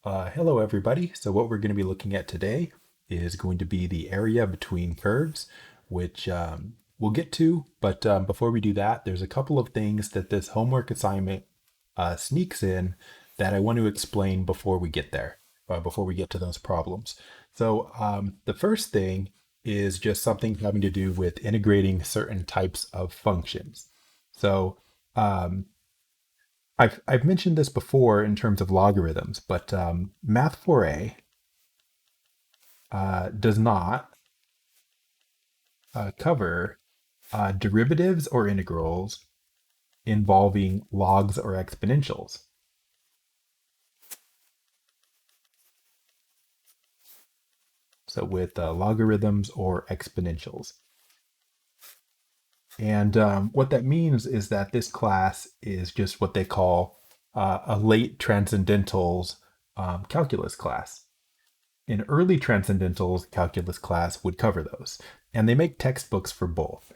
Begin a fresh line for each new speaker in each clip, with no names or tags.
Hello everybody. So what we're going to be looking at today is going to be the area between curves, which we'll get to. But before we do that, there's a couple of things that this homework assignment sneaks in that I want to explain before we get there, before we get to those problems. So the first thing is just something having to do with integrating certain types of functions. So um, I've mentioned this before in terms of logarithms, but Math 4a does not cover derivatives or integrals involving logs or exponentials. So with logarithms or exponentials. And what that means is that this class is just what they call a late transcendentals calculus class. An early transcendentals calculus class would cover those, and they make textbooks for both.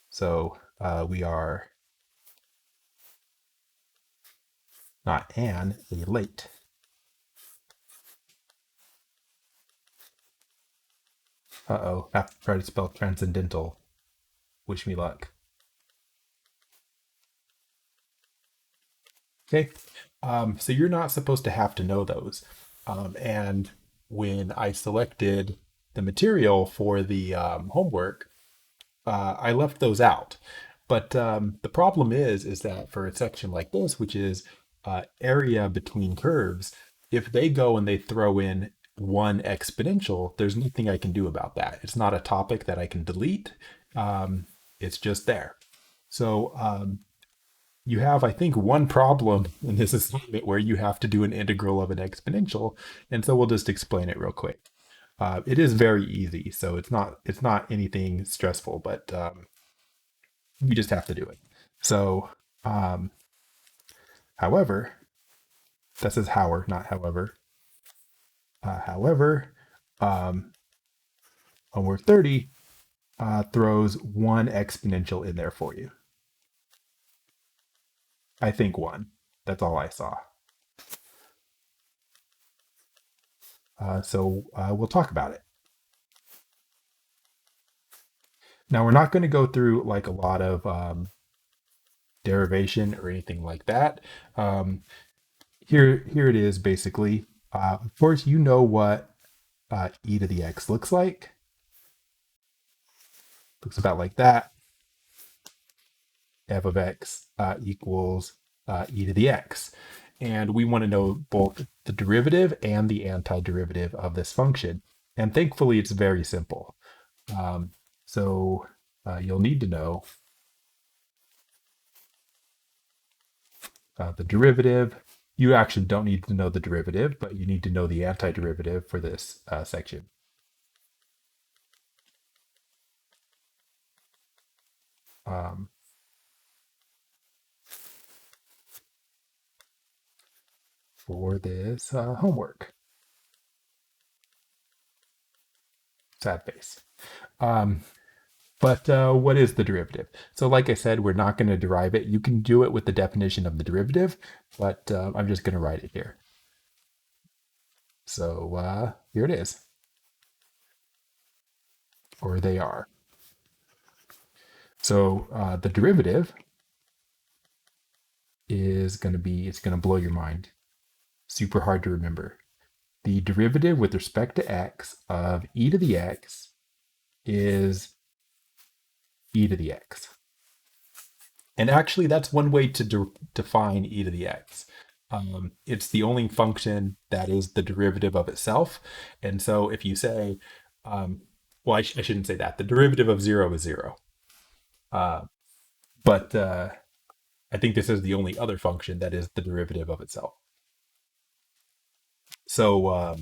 So we are not a late. Uh-oh, have to try to spell transcendental. Wish me luck. Okay, so you're not supposed to have to know those. And when I selected the material for the homework, I left those out. But the problem is that for a section like this, which is area between curves, if they go and they throw in one exponential, there's nothing I can do about that. It's not a topic that I can delete. It's just there. So you have, I think, one problem in this assignment where you have to do an integral of an exponential, and so we'll just explain it real quick. It is very easy, so it's not anything stressful, but you just have to do it. So, um, however, that says however, not however. However, um, homework 30 throws one exponential in there for you. I think one. That's all I saw. So we'll talk about it. Now, we're not going to go through like a lot of derivation or anything like that. Um, here it is basically. Of course, you know what e to the x looks like. Looks about like that. F of x equals e to the x. And we want to know both the derivative and the antiderivative of this function. And thankfully, it's very simple. So you'll need to know the derivative. You actually don't need to know the derivative, but you need to know the antiderivative for this section. Um, for this homework. Sad face. Um, but what is the derivative? So like I said, we're not going to derive it. You can do it with the definition of the derivative, but I'm just going to write it here. So here it is. Or they are. So the derivative is going to be, it's going to blow your mind. Super hard to remember. The derivative with respect to x of e to the x is e to the x. And actually, that's one way to define e to the x. It's the only function that is the derivative of itself. And so if you say, well, I shouldn't say that. The derivative of 0 is 0. But I think this is the only other function that is the derivative of itself. So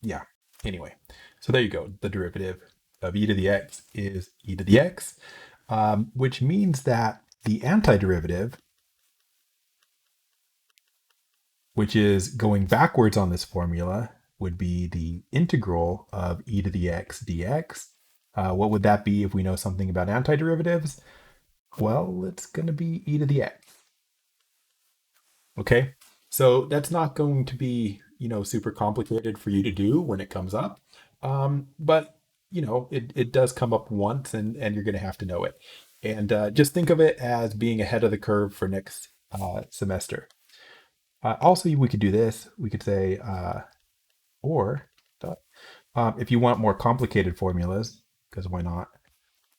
yeah, anyway. So there you go. The derivative of e to the x is e to the x, which means that the antiderivative, which is going backwards on this formula, would be the integral of e to the x dx. What would that be if we know something about antiderivatives? Well, it's going to be e to the x. Okay, So that's not going to be, super complicated for you to do when it comes up. But it does come up once, and you're going to have to know it. And just think of it as being ahead of the curve for next semester. Also, we could do this. We could say, or if you want more complicated formulas, because why not?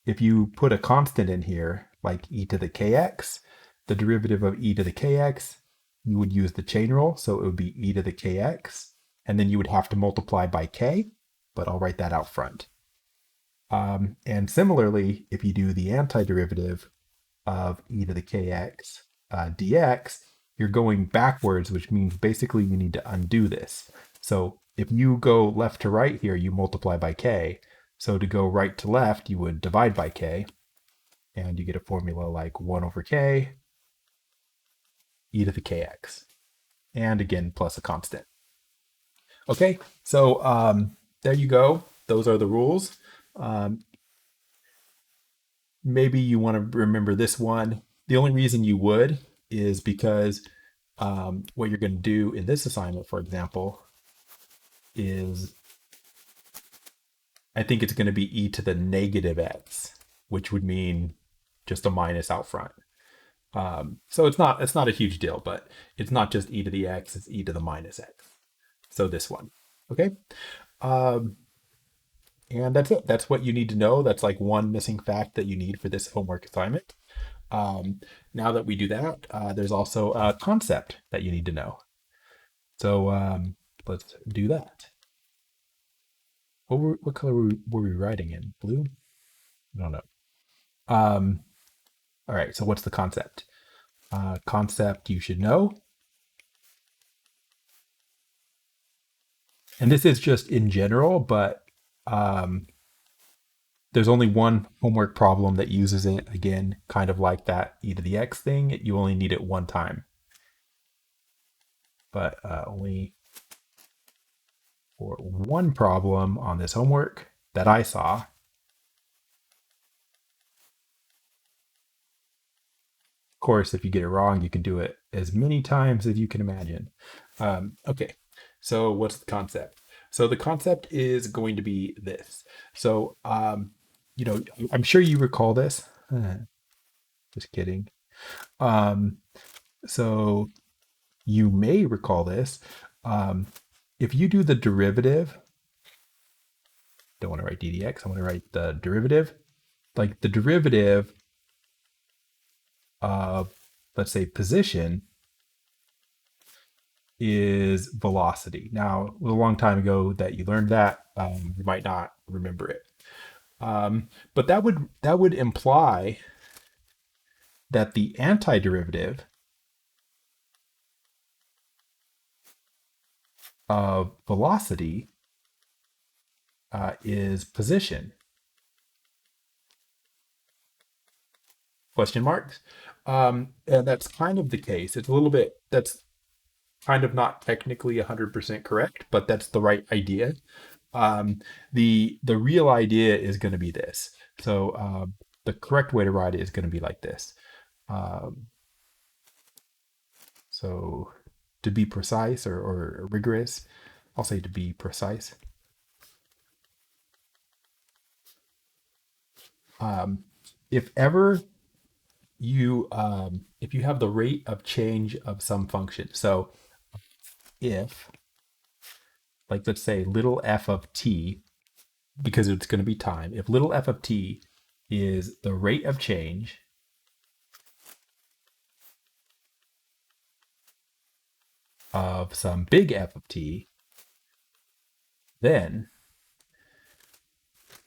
If you put a constant in here, like e to the kx, the derivative of e to the kx, you would use the chain rule. So it would be e to the kx, and then you would have to multiply by k, but I'll write that out front. And similarly, if you do the antiderivative of e to the kx dx, you're going backwards, which means basically you need to undo this. So if you go left to right here, you multiply by k. So to go right to left, you would divide by k, and you get a formula like 1 over k e to the kx. And again, plus a constant. Okay, so there you go. Those are the rules. Um, Maybe you want to remember this one. The only reason you would is because what you're going to do in this assignment, for example, is I think it's going to be e to the negative x, which would mean just a minus out front. So it's not a huge deal, but it's not just e to the x, it's e to the minus x. So this one, okay? Um, and that's it. That's what you need to know. That's like one missing fact that you need for this homework assignment. Um, Now that we do that, there's also a concept that you need to know. So let's do that. What color were we writing in? Blue? I don't know. Um, all right. So what's the concept? Concept you should know, and this is just in general, but um, there's only one homework problem that uses it again, kind of like that e to the x thing. You only need it one time, but only for one problem on this homework that I saw. Of course, if you get it wrong, you can do it as many times as you can imagine. Okay, so what's the concept? So the concept is going to be this. So, I'm sure you recall this. Just kidding. Um, so you may recall this. Um, if you do the derivative, don't want to write ddx, I want to write the derivative. Like the derivative of, let's say, position is velocity. Now, it was a long time ago that you learned that. You might not remember it. But that would imply that the antiderivative of velocity is position. Question marks. And that's kind of the case. It's a little bit, that's kind of not technically 100% correct, but that's the right idea. Um, the real idea is going to be this. So the correct way to write it is going to be like this. Um, so to be precise or rigorous, I'll say to be precise. Um, if ever if you have the rate of change of some function, so if, like, let's say little f of t, because it's going to be time, if little f of t is the rate of change of some big f of t, then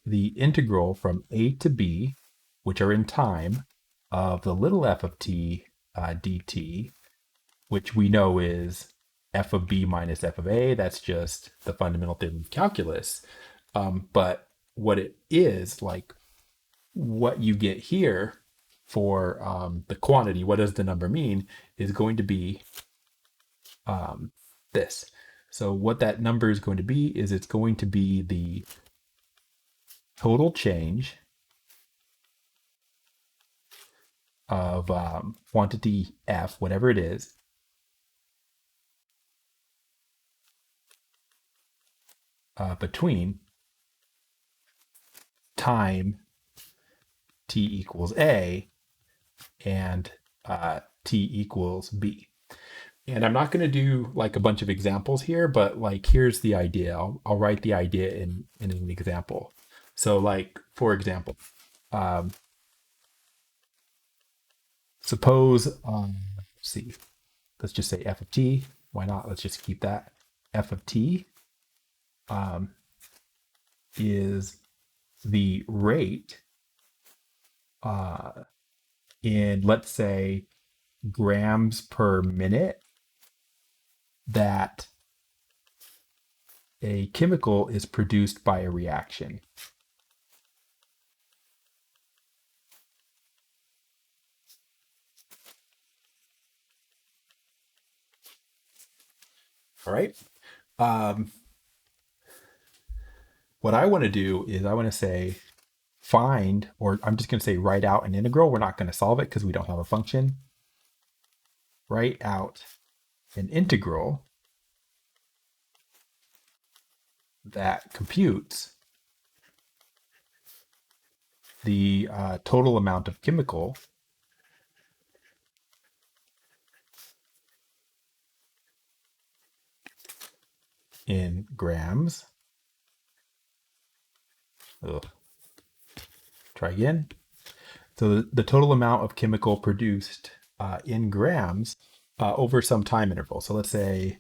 the integral from a to b, which are in time, of the little f of t dt, which we know is f of b minus f of a. That's just the fundamental theorem of calculus. But what it is, like what you get here for the quantity, what does the number mean, is going to be this. So what that number is going to be is it's going to be the total change of quantity f, whatever it is, between time t equals a and t equals b. And I'm not going to do like a bunch of examples here, but like here's the idea. I'll write the idea in an example. So like, for example, um, suppose, let's see, let's just say f of t. Why not? Let's just keep that. F of t um, is the rate uh, in, let's say, grams per minute that a chemical is produced by a reaction. All right. Um, what I want to do is I want to say find, or I'm just going to say write out an integral. We're not going to solve it because we don't have a function. Write out an integral that computes the total amount of chemical in grams. Ugh. Try again. So the total amount of chemical produced in grams over some time interval. So let's say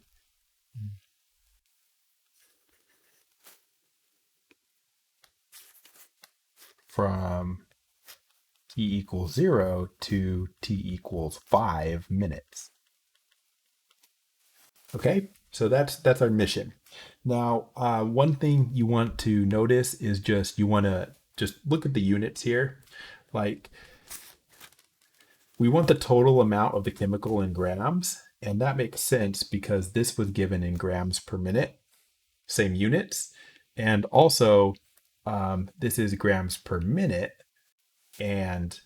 from t equals 0 to t equals 5 minutes. Okay, so that's our mission. Now, one thing you want to notice is just you want to just look at the units here. Like we want the total amount of the chemical in grams, and that makes sense because this was given in grams per minute, same units, and also this is grams per minute, and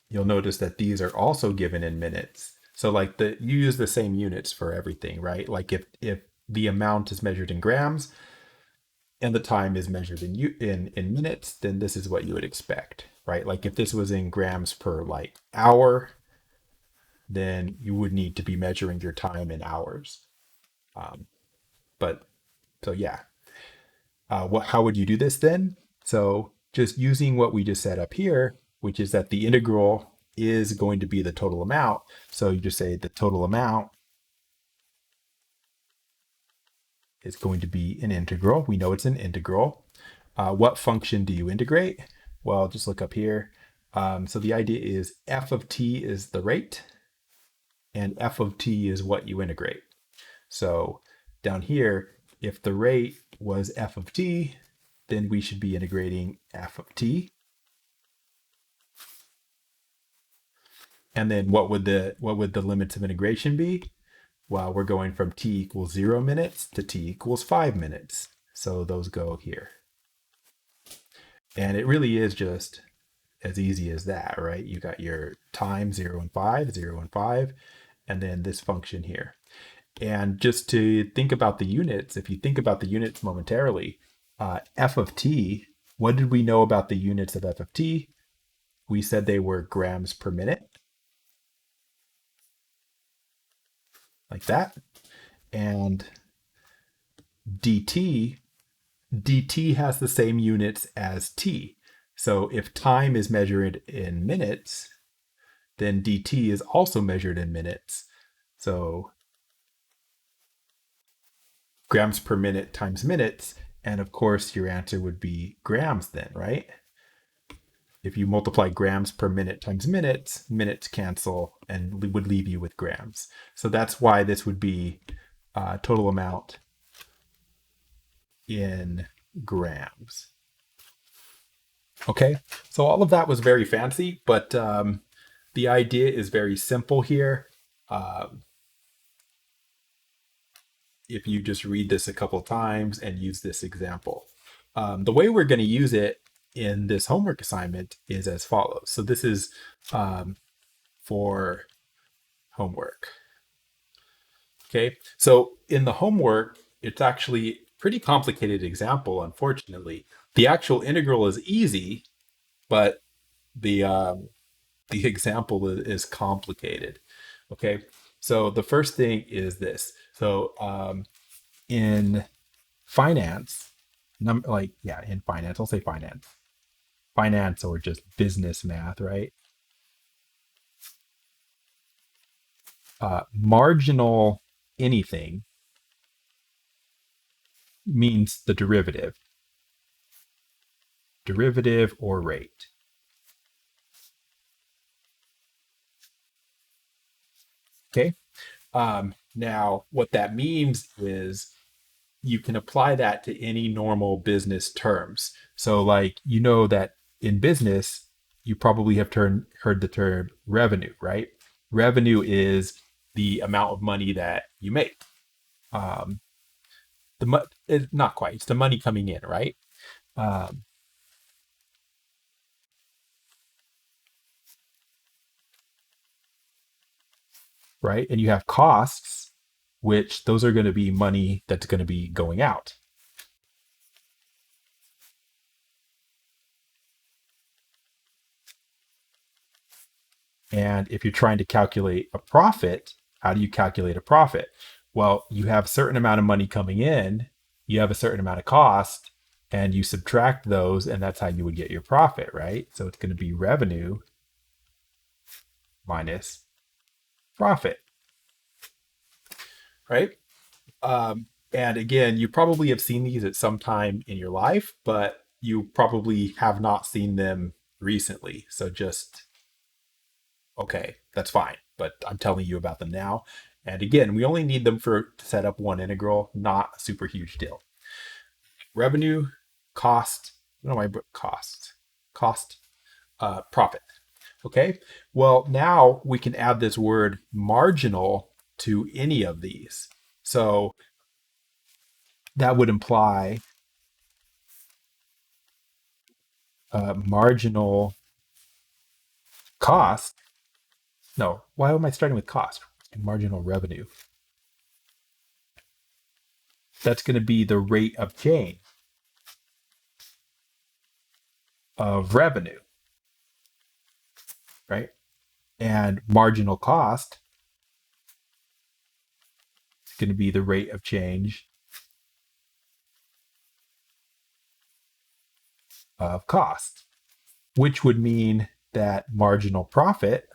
you'll notice that these are also given in minutes. So like you use the same units for everything, right? Like if the amount is measured in grams and the time is measured in minutes, then this is what you would expect, right? Like if this was in grams per like hour, then you would need to be measuring your time in hours. But so yeah, how would you do this then? So just using what we just set up here, which is that the integral is going to be the total amount. So you just say the total amount is going to be an integral. We know it's an integral. What function do you integrate? Well, just look up here. So the idea is f of t is the rate, and f of t is what you integrate. So down here, if the rate was f of t, then we should be integrating f of t. And then what would the limits of integration be? Well, we're going from t equals 0 minutes to t equals 5 minutes. So those go here. And it really is just as easy as that, right? You got your time 0 and 5, 0 and 5, and then this function here. And just to think about the units, if you think about the units momentarily, f of t, what did we know about the units of f of t? We said they were grams per minute, like that. And dt has the same units as t. So if time is measured in minutes, then dt is also measured in minutes. So grams per minute times minutes. And of course, your answer would be grams then, right? If you multiply grams per minute times minutes, minutes cancel and would leave you with grams. So that's why this would be total amount in grams. Okay, so all of that was very fancy, but the idea is very simple here. If you just read this a couple times and use this example. The way we're going to use it in this homework assignment is as follows. So this is for homework. Okay, so in the homework, it's actually pretty complicated example, unfortunately. The actual integral is easy, but the example is complicated. Okay, so the first thing is this. So in finance, in finance, I'll say finance or just business math, right? Marginal anything means the derivative or rate. Okay. Now, what that means is you can apply that to any normal business terms. So, like, you know that in business, you probably have heard the term revenue, right? Revenue is the amount of money that you make. Um, not quite. It's the money coming in, right? Um, right. And you have costs, which those are going to be money that's going to be going out. And if you're trying to calculate a profit, how do you calculate a profit? Well, you have a certain amount of money coming in, you have a certain amount of cost, and you subtract those, and that's how you would get your profit, right? So it's going to be revenue minus profit, right? And again, you probably have seen these at some time in your life, but you probably have not seen them recently. So just okay, that's fine. But I'm telling you about them now. And again, we only need them to set up one integral, not a super huge deal. Revenue, cost, no, my book cost, profit. Okay. Well, now we can add this word marginal to any of these. So that would imply marginal cost. No, why am I starting with cost? Marginal revenue. That's going to be the rate of change of revenue, right? And marginal cost is going to be the rate of change of cost, which would mean that marginal profit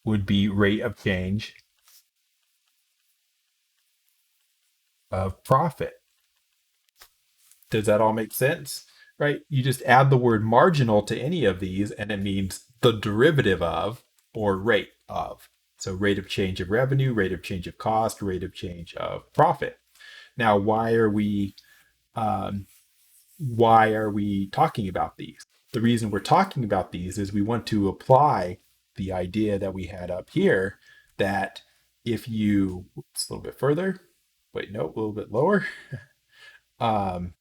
would be rate of change of profit. Does that all make sense? Right? You just add the word marginal to any of these and it means the derivative of or rate of. So rate of change of revenue, rate of change of cost, rate of change of profit. Now, um, why are we talking about these? The reason we're talking about these is we want to apply the idea that we had up here that if you, oops, a little bit further, wait, no, a little bit lower, um,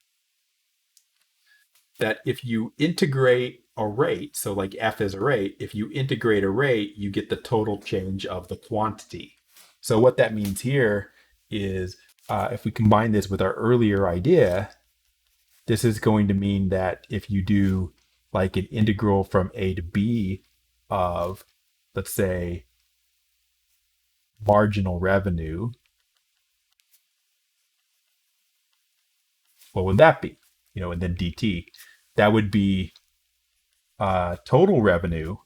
that if you integrate a rate, so like f is a rate, if you integrate a rate, you get the total change of the quantity. So what that means here is if we combine this with our earlier idea, this is going to mean that if you do like an integral from A to B of, let's say, marginal revenue, what would that be? And then dt, that would be total revenue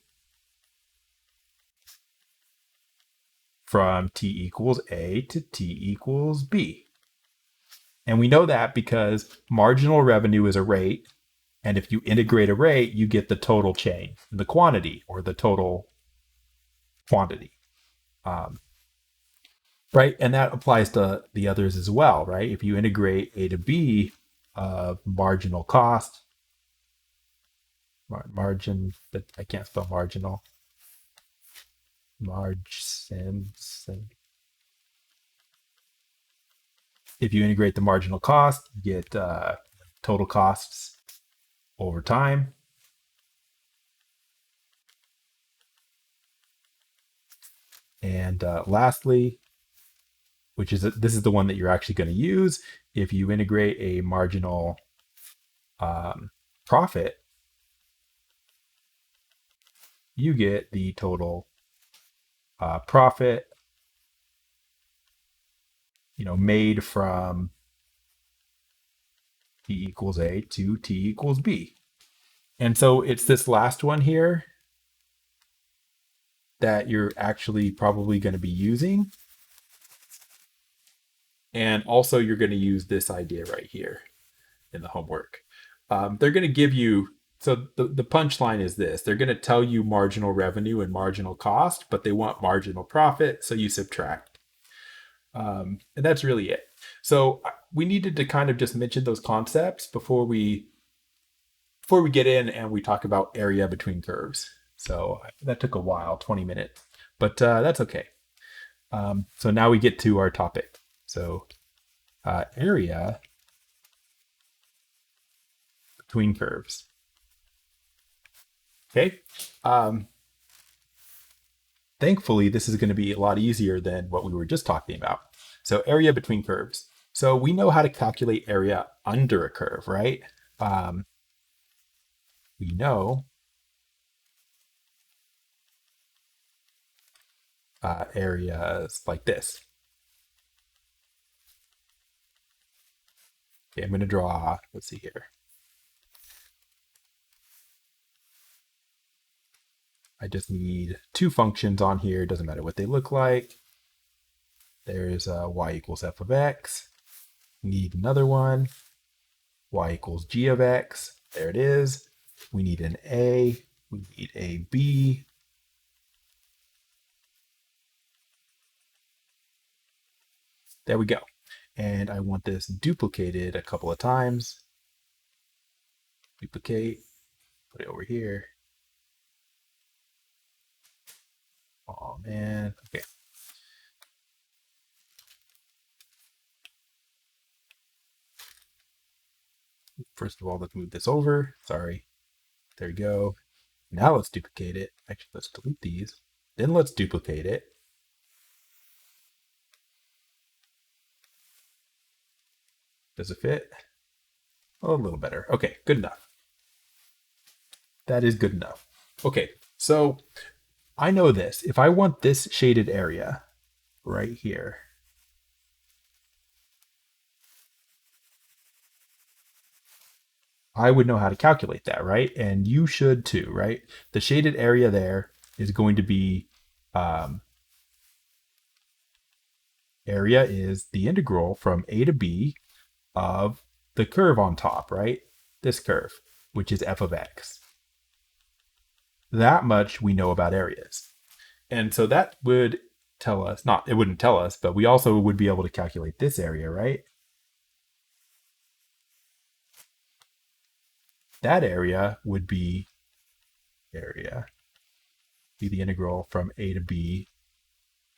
from t equals A to t equals B. And we know that because marginal revenue is a rate. And if you integrate a rate, you get the total change, the quantity or the total quantity. Um, right? And that applies to the others as well, right? If you integrate A to B of marginal cost, margin, but I can't spell marginal, margin. If you integrate the marginal cost, you get total costs over time. And lastly, which is this is the one that you're actually going to use if you integrate a marginal um, profit. You get the total profit, made from t equals a to t equals b. And so it's this last one here that you're actually probably going to be using. And also you're going to use this idea right here in the homework. They're going to give you, so the punchline is this: they're going to tell you marginal revenue and marginal cost, but they want marginal profit, so you subtract. And that's really it. So we needed to kind of just mention those concepts before we get in and we talk about area between curves. So that took a while, 20 minutes, but that's okay. So now we get to our topic. So area between curves. Okay. Thankfully, this is going to be a lot easier than what we were just talking about. So area between curves. So we know how to calculate area under a curve, right? We know areas like this. Okay, I'm going to draw, let's see here. I just need two functions on here. Doesn't matter what they look like. There's y equals f of x. Need another one. Y equals g of x. There it is. We need an a. We need a b. There we go. And I want this duplicated a couple of times. Duplicate. Put it over here. Oh man. Okay. First of all, let's move this over. Sorry. There you go. Now let's duplicate it. Actually, let's delete these. Then let's duplicate it. Does it fit? Oh, a little better. Okay, good enough. That is good enough. Okay, so I know this. If I want this shaded area right here, I would know how to calculate that, right? And you should too, right? The shaded area there is going to be, area is the integral from a to b of the curve on top, right? This curve, which is f of x. That much we know about areas. And so that would tell us, not, it wouldn't tell us, but we also would be able to calculate this area, right? That area would be the integral from a to b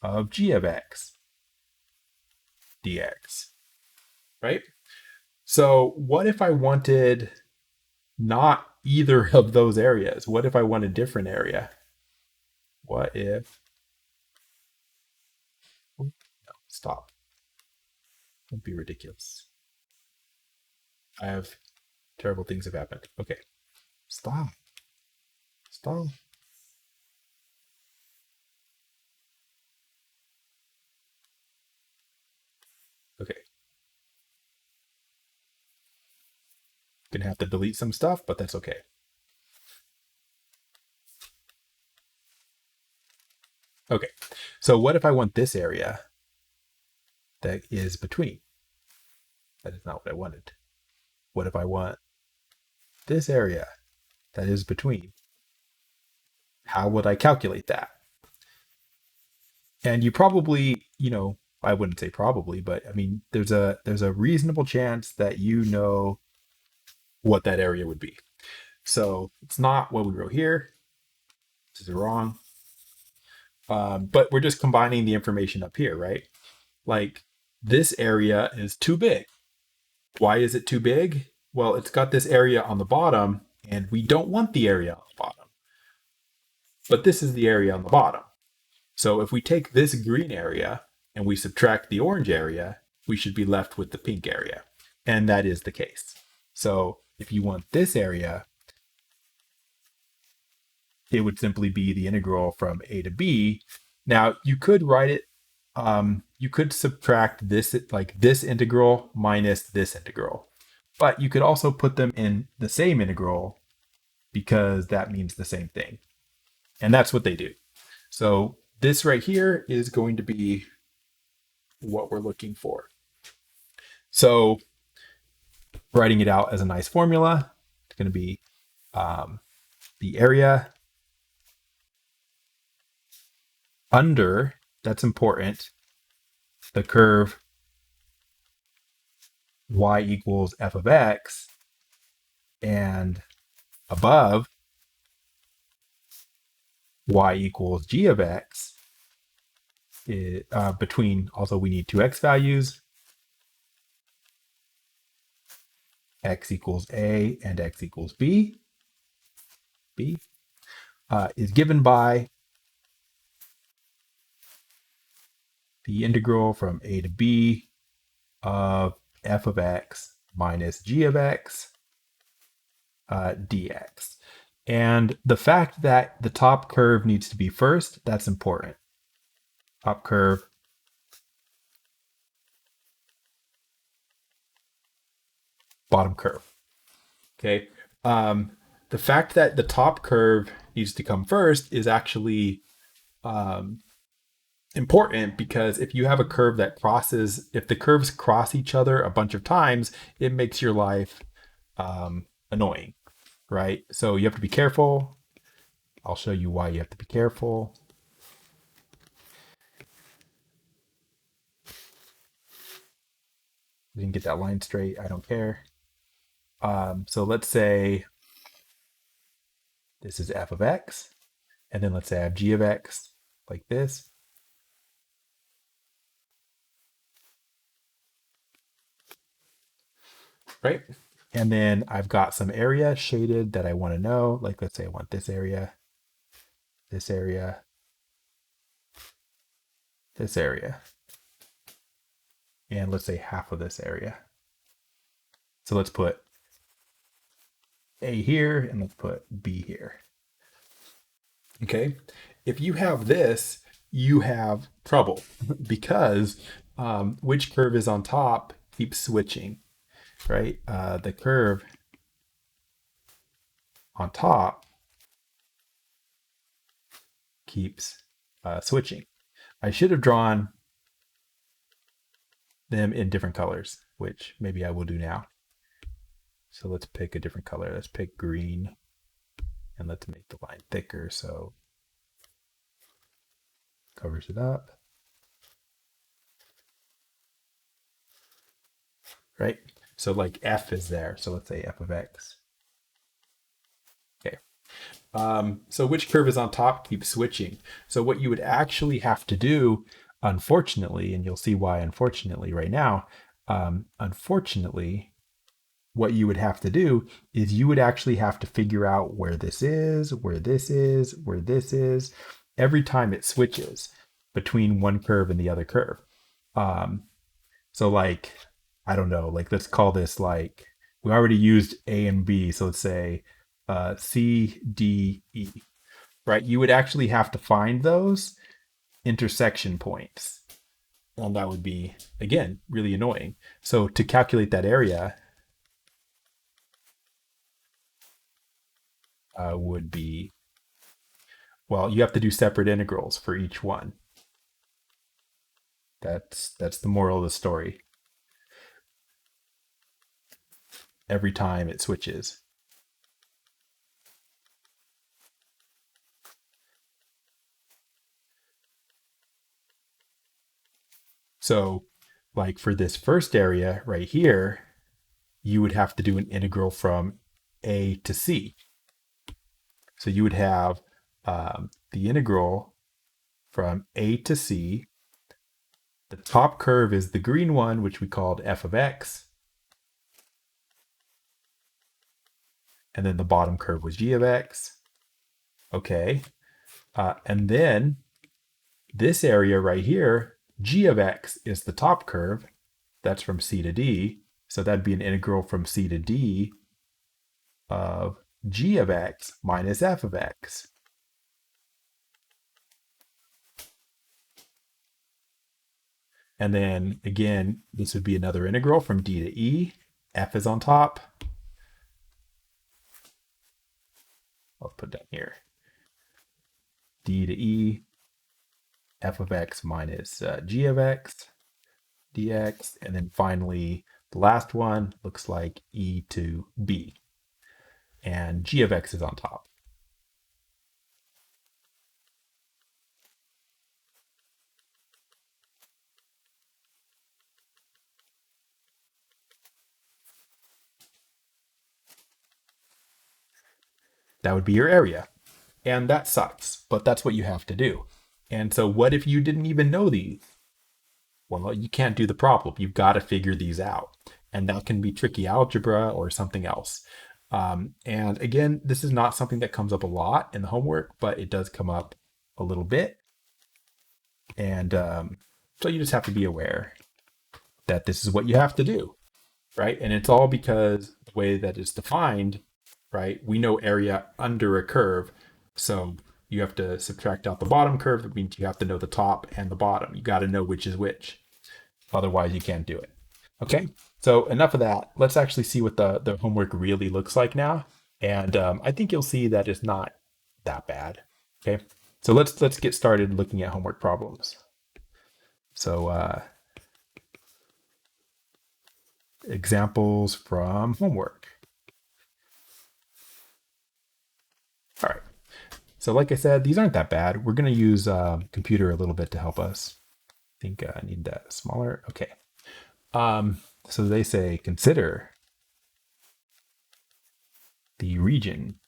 of g of x dx, right? So what if I wanted not either of those areas? What if I want a different area? What if, oh, no, stop. Don't be ridiculous. I have terrible things have happened. Okay, stop. Stop. Okay, gonna have to delete some stuff, but that's okay. Okay, so what if I want this area that is between? That is not what I wanted. What if I want this area that is between? How would I calculate that? And you probably, I wouldn't say probably, but I mean, there's a reasonable chance that you know what that area would be. So it's not what we wrote here. This is wrong. But we're just combining the information up here, right? Like this area is too big. Why is it too big? Well, it's got this area on the bottom, and we don't want the area on the bottom. But this is the area on the bottom. So if we take this green area and we subtract the orange area, we should be left with the pink area. And that is the case. So if you want this area, it would simply be the integral from a to b. Now you could write it, you could subtract this, like this integral minus this integral, but you could also put them in the same integral because that means the same thing. And that's what they do. So this right here is going to be what we're looking for. So writing it out as a nice formula, it's going to be the area under, that's important, the curve y equals f of x, and above y equals g of x, between, also we need two x values, x equals a and x equals b, is given by the integral from a to b of f of x minus g of x dx. And the fact that the top curve needs to be first, that's important. Top curve, bottom curve. Okay. The fact that the top curve needs to come first is actually important, because if you have a curve that crosses, if the curves cross each other a bunch of times, it makes your life annoying, right? So you have to be careful. I'll show you why you have to be careful. You didn't get that line straight, I don't care. So let's say this is f of x, and then let's say I have g of x like this. Right? And then I've got some area shaded that I want to know. Like, let's say I want this area, this area, this area, and let's say half of this area. So let's put A here and let's put B here. Okay. If you have this, you have trouble because which curve is on top keeps switching, right? The curve on top keeps switching. I should have drawn them in different colors, which maybe I will do now. So let's pick a different color. Let's pick green, and let's make the line thicker so it covers it up. Right? So like f is there. So let's say f of x. Okay. So which curve is on top keeps switching. So what you would actually have to do, unfortunately, and you'll see why unfortunately right now, unfortunately, what you would have to do is you would actually have to figure out where this is, where this is, where this is, every time it switches between one curve and the other curve. So like, I don't know, like let's call this like, we already used A and B. So let's say C, D, E, right? You would actually have to find those intersection points. And that would be, again, really annoying. So to calculate that area would be, well, you have to do separate integrals for each one. That's the moral of the story. Every time it switches. So like for this first area right here, you would have to do an integral from A to C. So you would have the integral from A to C. The top curve is the green one, which we called f of x. And then the bottom curve was g of x. Okay. And then this area right here, g of x is the top curve. That's from c to d. So that'd be an integral from c to d of g of x minus f of x. And then again, this would be another integral from d to e. F is on top. I'll put that here. D to e, f of x minus g of x dx. And then finally, the last one looks like e to b. And g of x is on top. That would be your area. And that sucks, but that's what you have to do. And so what if you didn't even know these? Well, you can't do the problem. You've got to figure these out. And that can be tricky algebra or something else. And again, this is not something that comes up a lot in the homework, but it does come up a little bit. And so you just have to be aware that this is what you have to do, right? And it's all because the way that it's defined, right? We know area under a curve. So you have to subtract out the bottom curve. That means you have to know the top and the bottom. You got to know which is which. Otherwise, you can't do it. Okay, so enough of that. Let's actually see what the homework really looks like now. And I think you'll see that it's not that bad. Okay, so let's get started looking at homework problems. So examples from homework. All right. So like I said, these aren't that bad. We're going to use computer a little bit to help us. I think I need that smaller. Okay. So they say, consider the region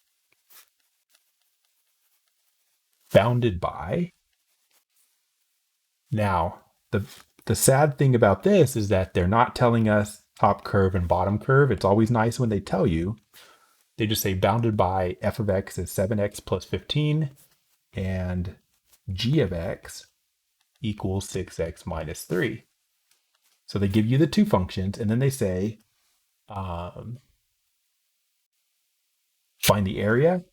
bounded by. Now, the sad thing about this is that they're not telling us top curve and bottom curve. It's always nice when they tell you. They just say bounded by f of x is 7x plus 15 and g of x equals 6x minus 3. So they give you the two functions, and then they say, find the area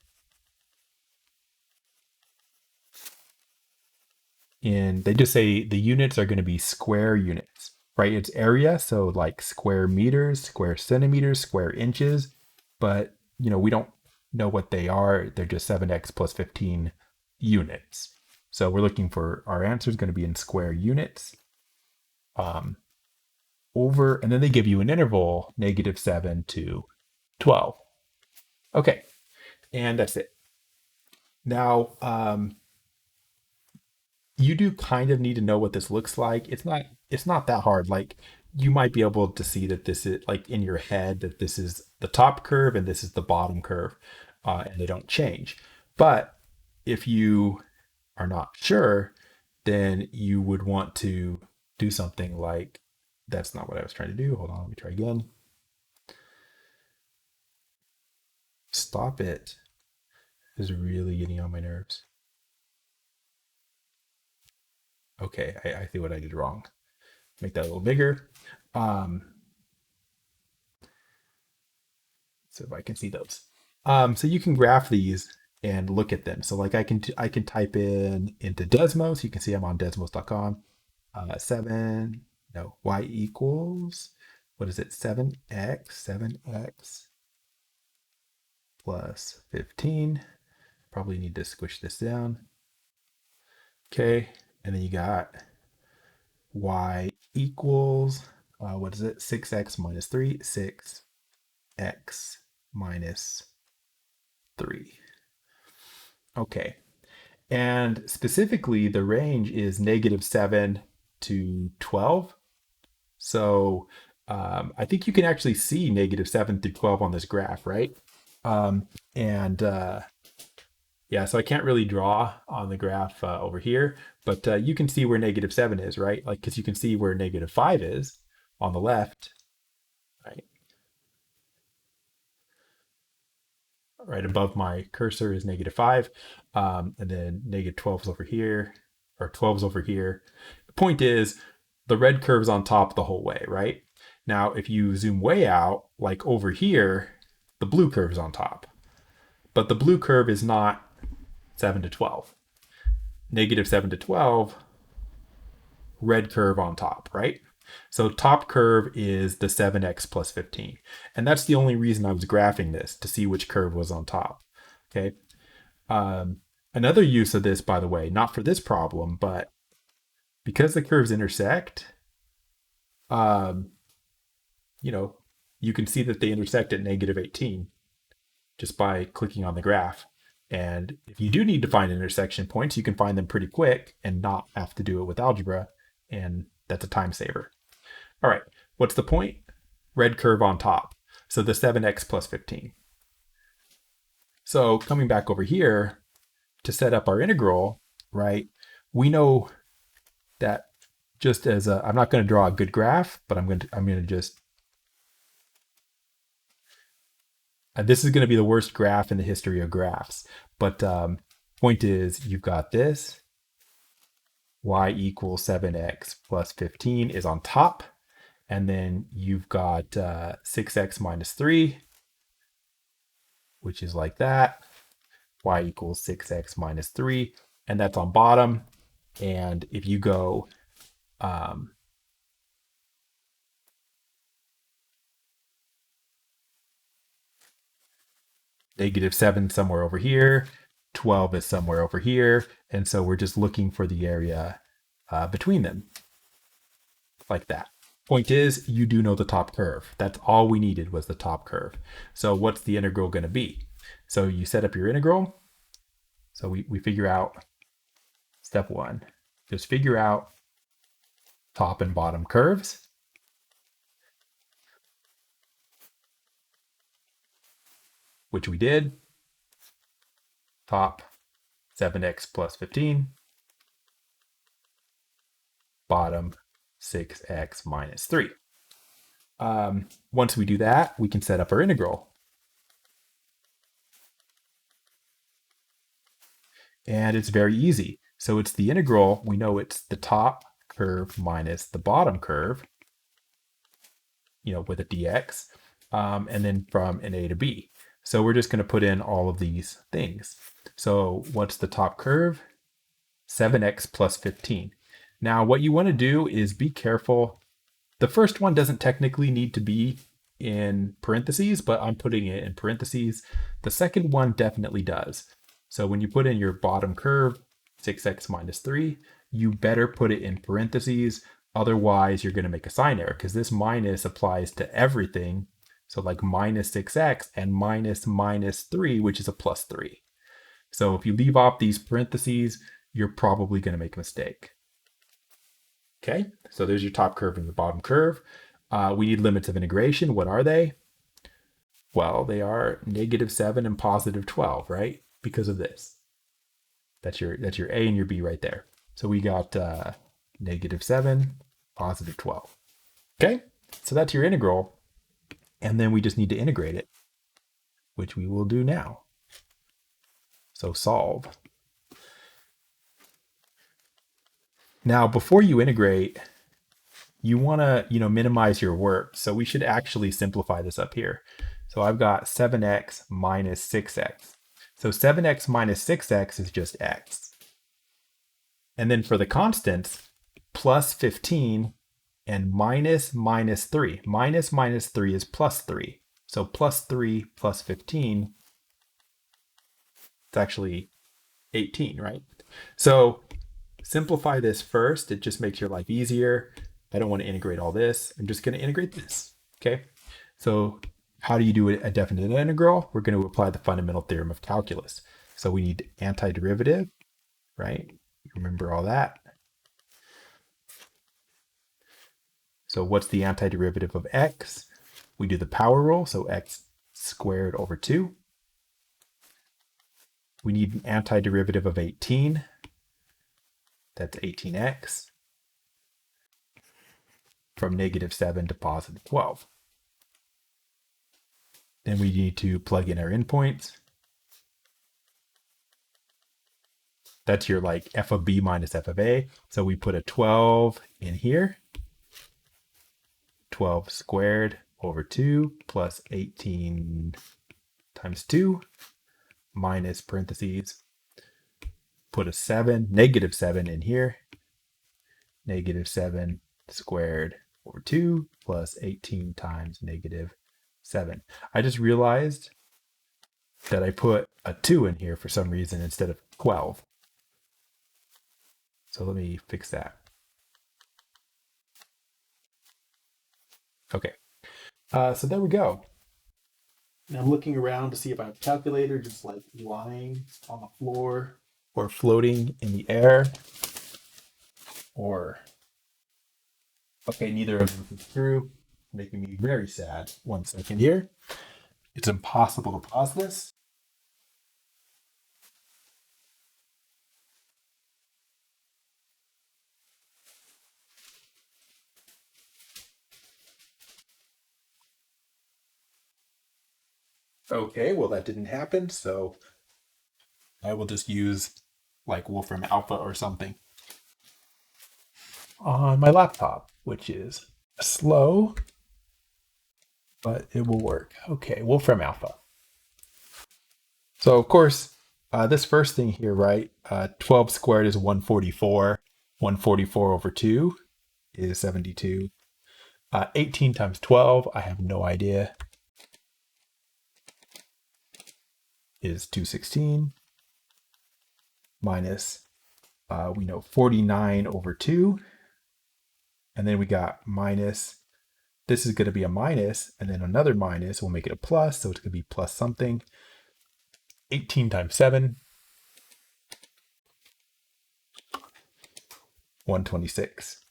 in, they just say the units are going to be square units, right? It's area, so like square meters, square centimeters, square inches, but we don't know what they are. They're just 7x plus 15 units. So we're looking for, our answer is going to be in square units. And then they give you an interval, -7 to 12. Okay, and that's it. Now, you do kind of need to know what this looks like. It's not that hard. Like, you might be able to see that this is, like, in your head, that this is the top curve and this is the bottom curve, and they don't change. But if you are not sure, then you would want to do something like, that's not what I was trying to do. Hold on, let me try again. Stop it. This is really getting on my nerves. Okay, I see what I did wrong. Make that a little bigger. So if I can see those. So you can graph these and look at them. So like I can type in into Desmos. You can see I'm on desmos.com. 7, no, y equals, what is it? 7x plus 15. Probably need to squish this down. Okay, and then you got y equals, what is it? 6x minus 3, 6x minus 3. Okay, and specifically the range is -7 to 12. So I think you can actually see -7 through 12 on this graph, right? And yeah, so I can't really draw on the graph over here, but you can see where -7 is, right? Like, because you can see where -5 is on the left, right? Right above my cursor is -5, and then -12 is over here, or 12 is over here. point is, the red curve's on top the whole way, right? Now, if you zoom way out, like over here, the blue curve's on top. But the blue curve is not 7 to 12. Negative 7 to 12, red curve on top, right? So top curve is the 7x plus 15. And that's the only reason I was graphing this, to see which curve was on top. Okay. Another use of this, by the way, not for this problem, but because the curves intersect, you know, you can see that they intersect at negative 18 just by clicking on the graph. And if you do need to find intersection points, you can find them pretty quick and not have to do it with algebra. And that's a time saver. All right, what's the point? Red curve on top. So the 7x plus 15. So coming back over here to set up our integral, right? We know that just as a, I'm not going to draw a good graph, but I'm going to just, this is going to be the worst graph in the history of graphs. But point is, you've got this, y equals 7x plus 15 is on top. And then you've got 6x minus 3, which is like that. Y equals 6x minus 3, and that's on bottom. And if you go negative 7 somewhere over here, 12 is somewhere over here, and so we're just looking for the area between them, like that. Point is, you do know the top curve. That's all we needed, was the top curve. So what's the integral going to be? So you set up your integral. So we figure out step 1. Just figure out top and bottom curves. Which we did. Top 7x plus 15. Bottom 6x minus 3. Once we do that, we can set up our integral. And it's very easy. So it's the integral. We know it's the top curve minus the bottom curve, with a dx, and then from an a to b. So we're just going to put in all of these things. So what's the top curve? 7x plus 15. Now what you want to do is be careful. The first one doesn't technically need to be in parentheses, but I'm putting it in parentheses. The second one definitely does. So when you put in your bottom curve, 6x minus 3, you better put it in parentheses. Otherwise, you're going to make a sign error, because this minus applies to everything. So like minus 6x and minus 3, which is a plus 3. So if you leave off these parentheses, you're probably going to make a mistake. Okay, so there's your top curve and your bottom curve. We need limits of integration. What are they? Well, they are negative 7 and positive 12, right? Because of this. That's your A and your B right there. So we got negative 7, positive 12. Okay, so that's your integral. And then we just need to integrate it, which we will do now. So solve. Now, before you integrate, you want to, minimize your work. So we should actually simplify this up here. So I've got 7x minus 6x. So 7x minus 6x is just x. And then for the constants, plus 15 and minus 3. Minus 3 is plus 3. So plus 3 plus 15, it's actually 18, right? So simplify this first. It just makes your life easier. I don't want to integrate all this. I'm just going to integrate this. Okay. So how do you do a definite integral? We're going to apply the fundamental theorem of calculus. So we need antiderivative, right? Remember all that. So what's the antiderivative of x? We do the power rule. So x squared over 2. We need an antiderivative of 18. That's 18x. From negative 7 to positive 12. Then we need to plug in our endpoints. That's your like f of b minus f of a. So we put a 12 in here. 12 squared over 2 plus 18 times 2 minus parentheses. Put a 7, negative 7 in here. Negative 7 squared over 2 plus 18 times negative 7. I just realized that I put a 2 in here for some reason instead of 12. So let me fix that. Okay. So there we go. And I'm looking around to see if I have a calculator just like lying on the floor or floating in the air or okay, neither of them is true, making me very sad. 1 second here. It's impossible to pause this. Okay, well that didn't happen, so I will just use like Wolfram Alpha or something on my laptop, which is slow, but it will work. Okay, Wolfram Alpha. So of course, this first thing here, right? 12 squared is 144. 144 over 2 is 72. 18 times 12, I have no idea, is 216 minus, we know 49 over 2. And then we got minus, this is going to be a minus, and then another minus, we'll make it a plus, so it's going to be plus something. 18 times 7, 126.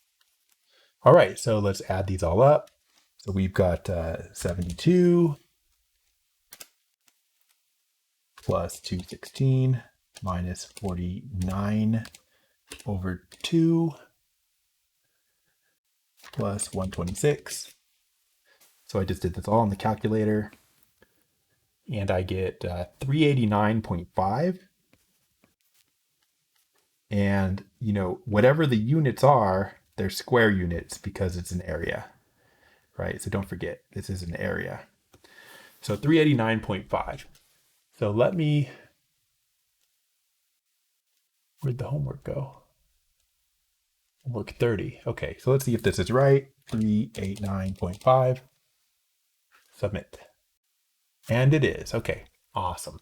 All right, so let's add these all up. So we've got 72 plus 216 minus 49 over 2 plus 126. So I just did this all on the calculator, and I get 389.5. And, you know, whatever the units are, they're square units because it's an area, right? So don't forget, this is an area. So 389.5. So let me, where'd the homework go? Homework 30. Okay, so let's see if this is right. 389.5. Submit. And it is. Okay, awesome.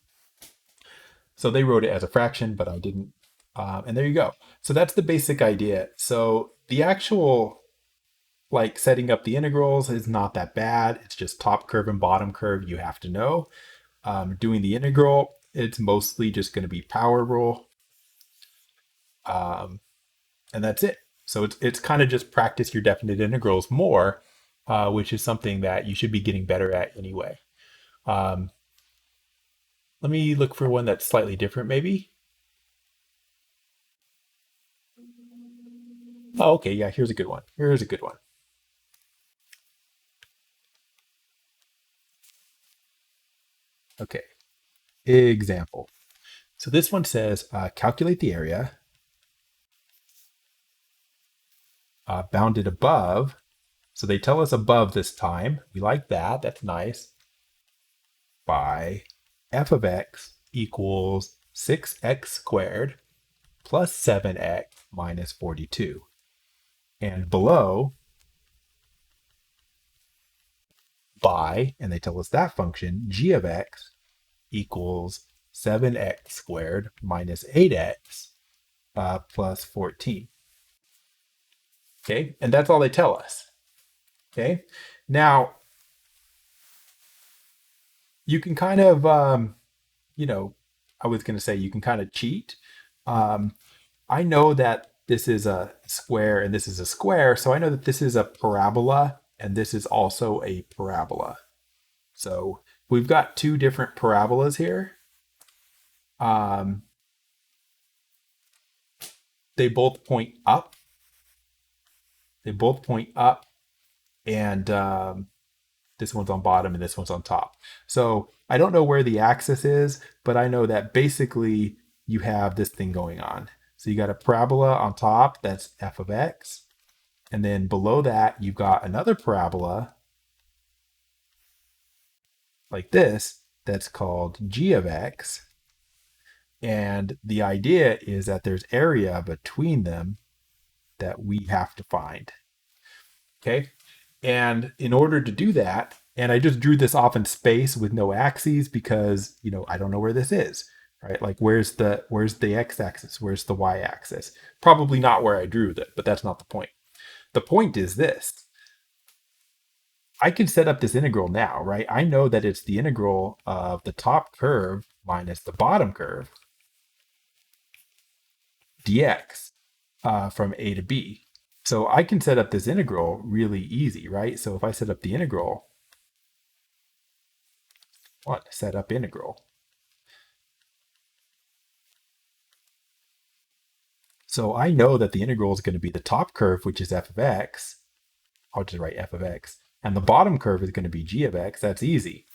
So they wrote it as a fraction, but I didn't. And there you go. So that's the basic idea. So the actual like setting up the integrals is not that bad. It's just top curve and bottom curve you have to know. Doing the integral, it's mostly just going to be power rule. And that's it. So it's kind of just practice your definite integrals more, which is something that you should be getting better at anyway. Let me look for one that's slightly different maybe. Oh, okay, yeah, here's a good one. Here's a good one. Okay, example. So this one says calculate the area bounded above. So they tell us above this time. We like that. That's nice. By f of x equals 6x squared plus 7x minus 42. And below, by, and they tell us that function, g of x equals 7x squared minus 8x plus 14. Okay, and that's all they tell us. Okay, now you can kind of, you know, I was going to say you can kind of cheat. I know that this is a square and this is a square, so I know that this is a parabola and this is also a parabola. So we've got two different parabolas here. They both point up. They both point up, and this one's on bottom and this one's on top. So I don't know where the axis is, but I know that basically you have this thing going on. So you got a parabola on top that's f of x. And then below that, you've got another parabola like this that's called g of x. And the idea is that there's area between them that we have to find. Okay. And in order to do that, and I just drew this off in space with no axes because, I don't know where this is, right? Like where's the x-axis? Where's the y-axis? Probably not where I drew that, but that's not the point. The point is this. I can set up this integral now, right? I know that it's the integral of the top curve minus the bottom curve dx from a to b. So I can set up this integral really easy, right? So if I set up the integral, set up integral. So I know that the integral is going to be the top curve, which is f of x. I'll just write f of x. And the bottom curve is going to be g of x. That's easy.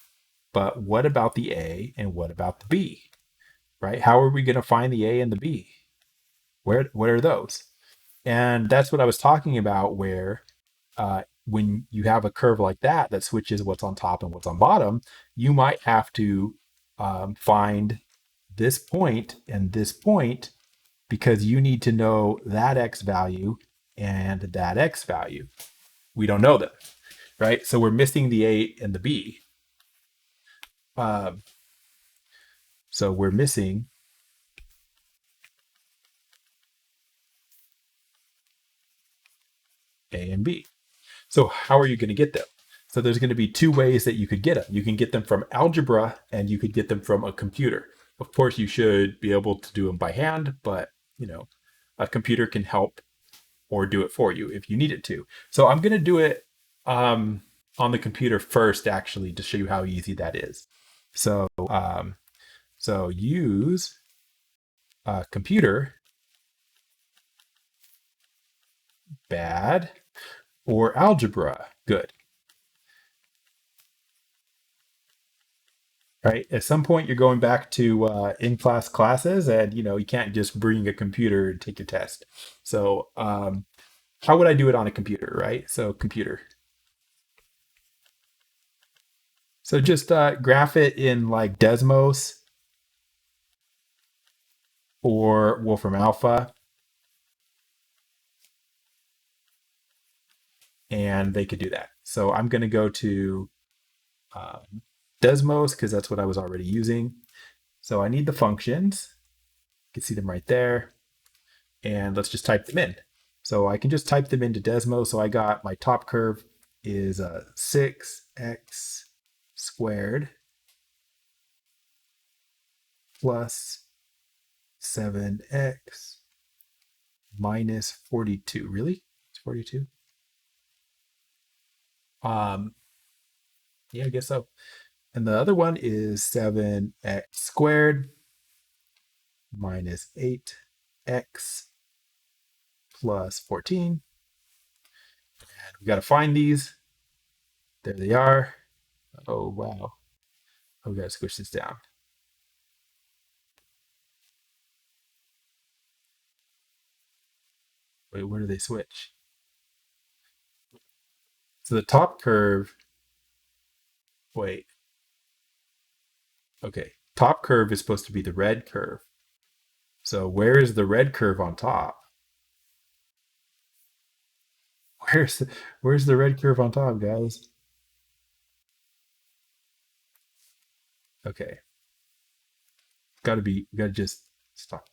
But what about the a and what about the b, right? How are we going to find the a and the b? What are those? And that's what I was talking about, where when you have a curve like that that switches what's on top and what's on bottom, you might have to find this point and this point because you need to know that x value and that x value. We don't know them, right? So we're missing the a and the b. So we're missing a and b. So how are you going to get them? So there's going to be two ways that you could get them. You can get them from algebra and you could get them from a computer. Of course, you should be able to do them by hand, but a computer can help or do it for you if you need it to. So I'm going to do it on the computer first, actually, to show you how easy that is. So use computer, bad, or algebra, good. Right? At some point, you're going back to in-class classes, and you can't just bring a computer and take your test. So how would I do it on a computer, right? So computer. So just graph it in like Desmos or Wolfram Alpha, and they could do that. So I'm going to go to Desmos because that's what I was already using. So I need the functions. You can see them right there. And let's just type them in. So I can just type them into Desmos. So I got my top curve is 6x squared plus 7x minus 42. Really? It's 42? Yeah, I guess so. And the other one is 7x squared minus 8x plus 14. And we got to find these. There they are. Oh, wow. Oh, we got to squish this down. Wait, where do they switch? So the top curve, wait, okay. Top curve is supposed to be the red curve. So where is the red curve on top? Where's where's the red curve on top, guys? Okay. Gotta just stop.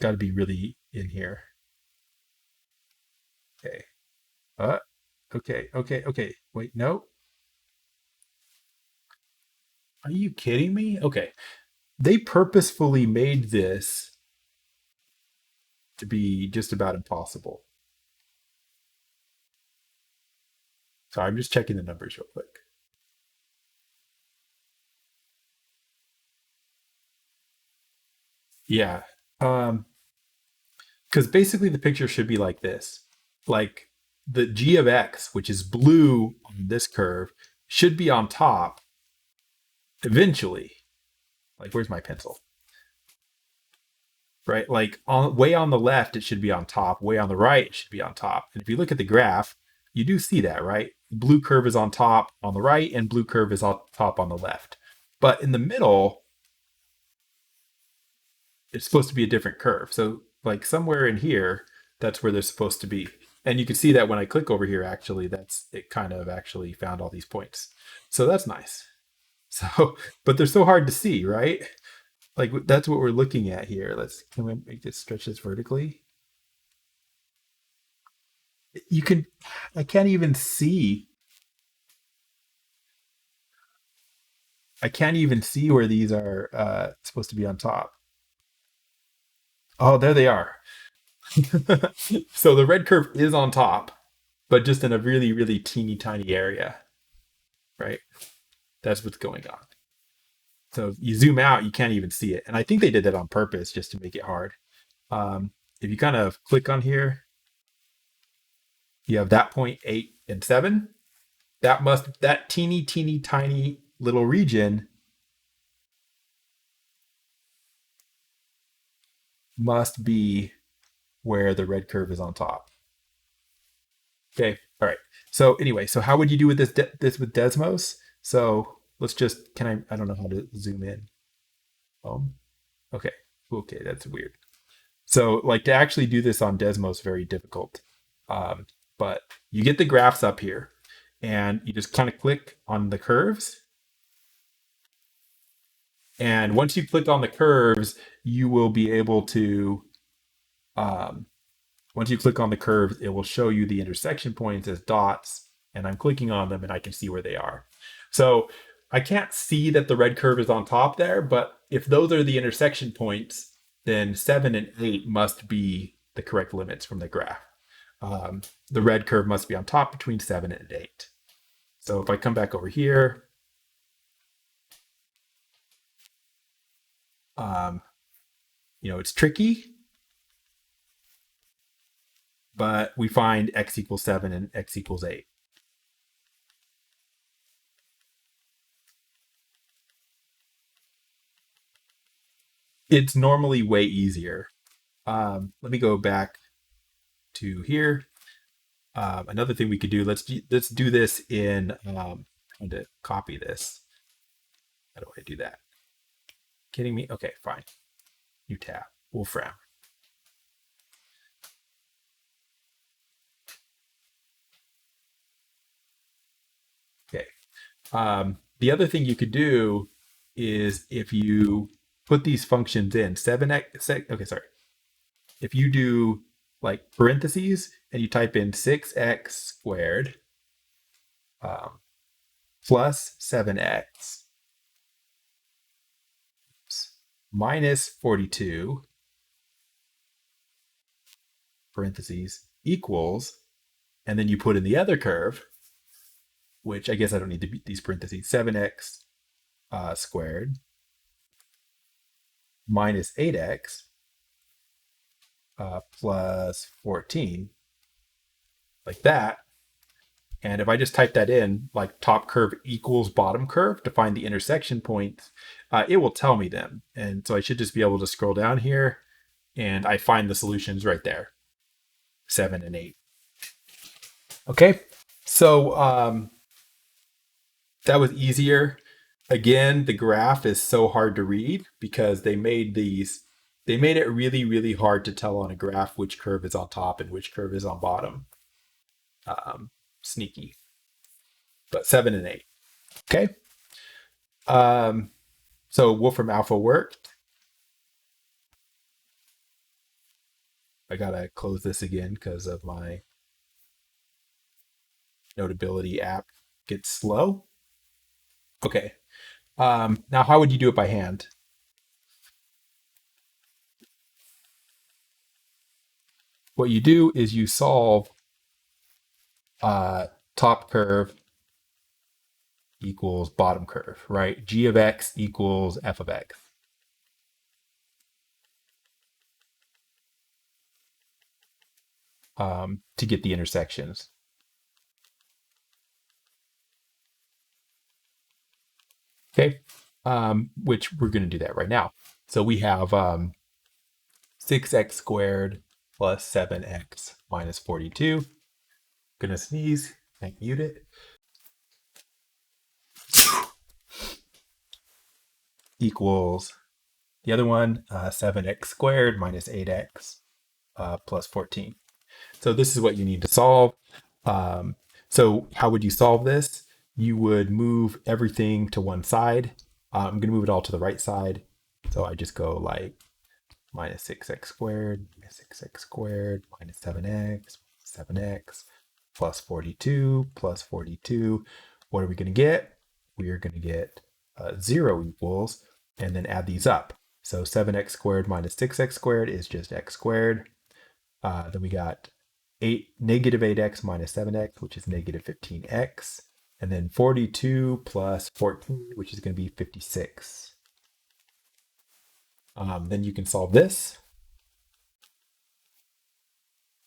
Gotta be really in here. Okay. Uh, okay. Wait, no. Are you kidding me? Okay. They purposefully made this to be just about impossible. So I'm just checking the numbers real quick. Yeah. Um, because basically the picture should be like this. Like the g of x, which is blue on this curve, should be on top eventually. Like, where's my pencil? right? Like way on the left, it should be on top. Way on the right, it should be on top. And if you look at the graph, you do see that, right? Blue curve is on top on the right, and blue curve is on top on the left. But in the middle, it's supposed to be a different curve. So like somewhere in here, that's where they're supposed to be. And you can see that when I click over here, actually, that's it kind of actually found all these points. So that's nice. So, but they're so hard to see, right? Like that's what we're looking at here. Can we make this stretch this vertically? You can, I can't even see. I can't even see where these are supposed to be on top. Oh, there they are. So the red curve is on top, but just in a really, really teeny tiny area, right? That's what's going on. So if you zoom out, you can't even see it. And I think they did that on purpose just to make it hard. If you kind of click on here, you have that point 8 and 7. That teeny, teeny, tiny little region must be where the red curve is on top. Okay. All right. So anyway, so how would you do with this with Desmos? So let's just I don't know how to zoom in. Okay. Okay, that's weird. So like to actually do this on Desmos is very difficult. Um, but you get the graphs up here and you just kind of click on the curves. And once you click on the curves, you will be able to um, once you click on the curves, it will show you the intersection points as dots, and I'm clicking on them and I can see where they are. So I can't see that the red curve is on top there, but if those are the intersection points, then 7 and 8 must be the correct limits from the graph. The red curve must be on top between 7 and 8. So if I come back over here, um, it's tricky, but we find x equals 7 and x equals 8. It's normally way easier. Let me go back to here. Another thing we could do, let's do this in, trying to copy this. How do I do that? Kidding me? Okay, fine. New tab, Wolfram. Okay. The other thing you could do is if you put these functions in 7x, okay, sorry. If you do like parentheses and you type in 6x squared um, plus 7x minus 42 parentheses equals, and then you put in the other curve, which I guess I don't need to beat these parentheses, 7x squared minus 8x plus 14, like that. And if I just type that in, like top curve equals bottom curve to find the intersection points, it will tell me them. And so I should just be able to scroll down here and I find the solutions right there, 7 and 8. Okay. So that was easier. Again, the graph is so hard to read because they made it really, really hard to tell on a graph which curve is on top and which curve is on bottom. Sneaky, but 7 and 8. Okay. Um, so Wolfram Alpha worked. I gotta close this again because of my Notability app gets slow. Okay. Now, how would you do it by hand? What you do is you solve top curve equals bottom curve, right? G of x equals f of x. To get the intersections. Okay, which we're going to do that right now. So we have 6x squared plus 7x minus 42. Gonna sneeze, can't mute it. Equals the other one, 7x squared minus 8x plus 14. So this is what you need to solve. So how would you solve this? You would move everything to one side. I'm going to move it all to the right side. So I just go like minus 6x squared, minus 6x squared, minus 7x plus 42 plus 42. What are we going to get? We are going to get 0 equals, and then add these up. So 7x squared minus 6x squared is just x squared. Then we got negative 8x minus 7x, which is negative 15x. And then 42 plus 14, which is going to be 56. Then you can solve this.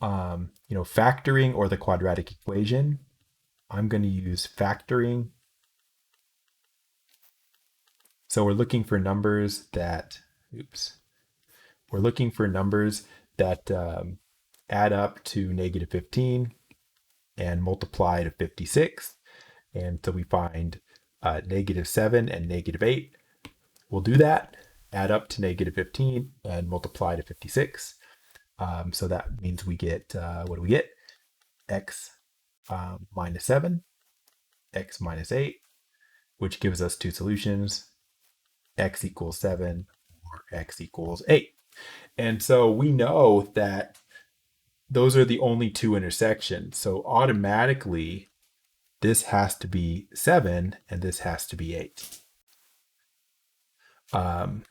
Factoring or the quadratic equation. I'm going to use factoring. So we're looking for numbers that, we're looking for numbers that add up to negative 15 and multiply to 56. And so we find negative 7 and negative 8. We'll do that, add up to negative 15 and multiply to 56. So that means we get, what do we get? X minus 7, x minus 8, which gives us two solutions, x equals 7 or x equals 8. And so we know that those are the only two intersections. So automatically, this has to be 7 and this has to be 8. And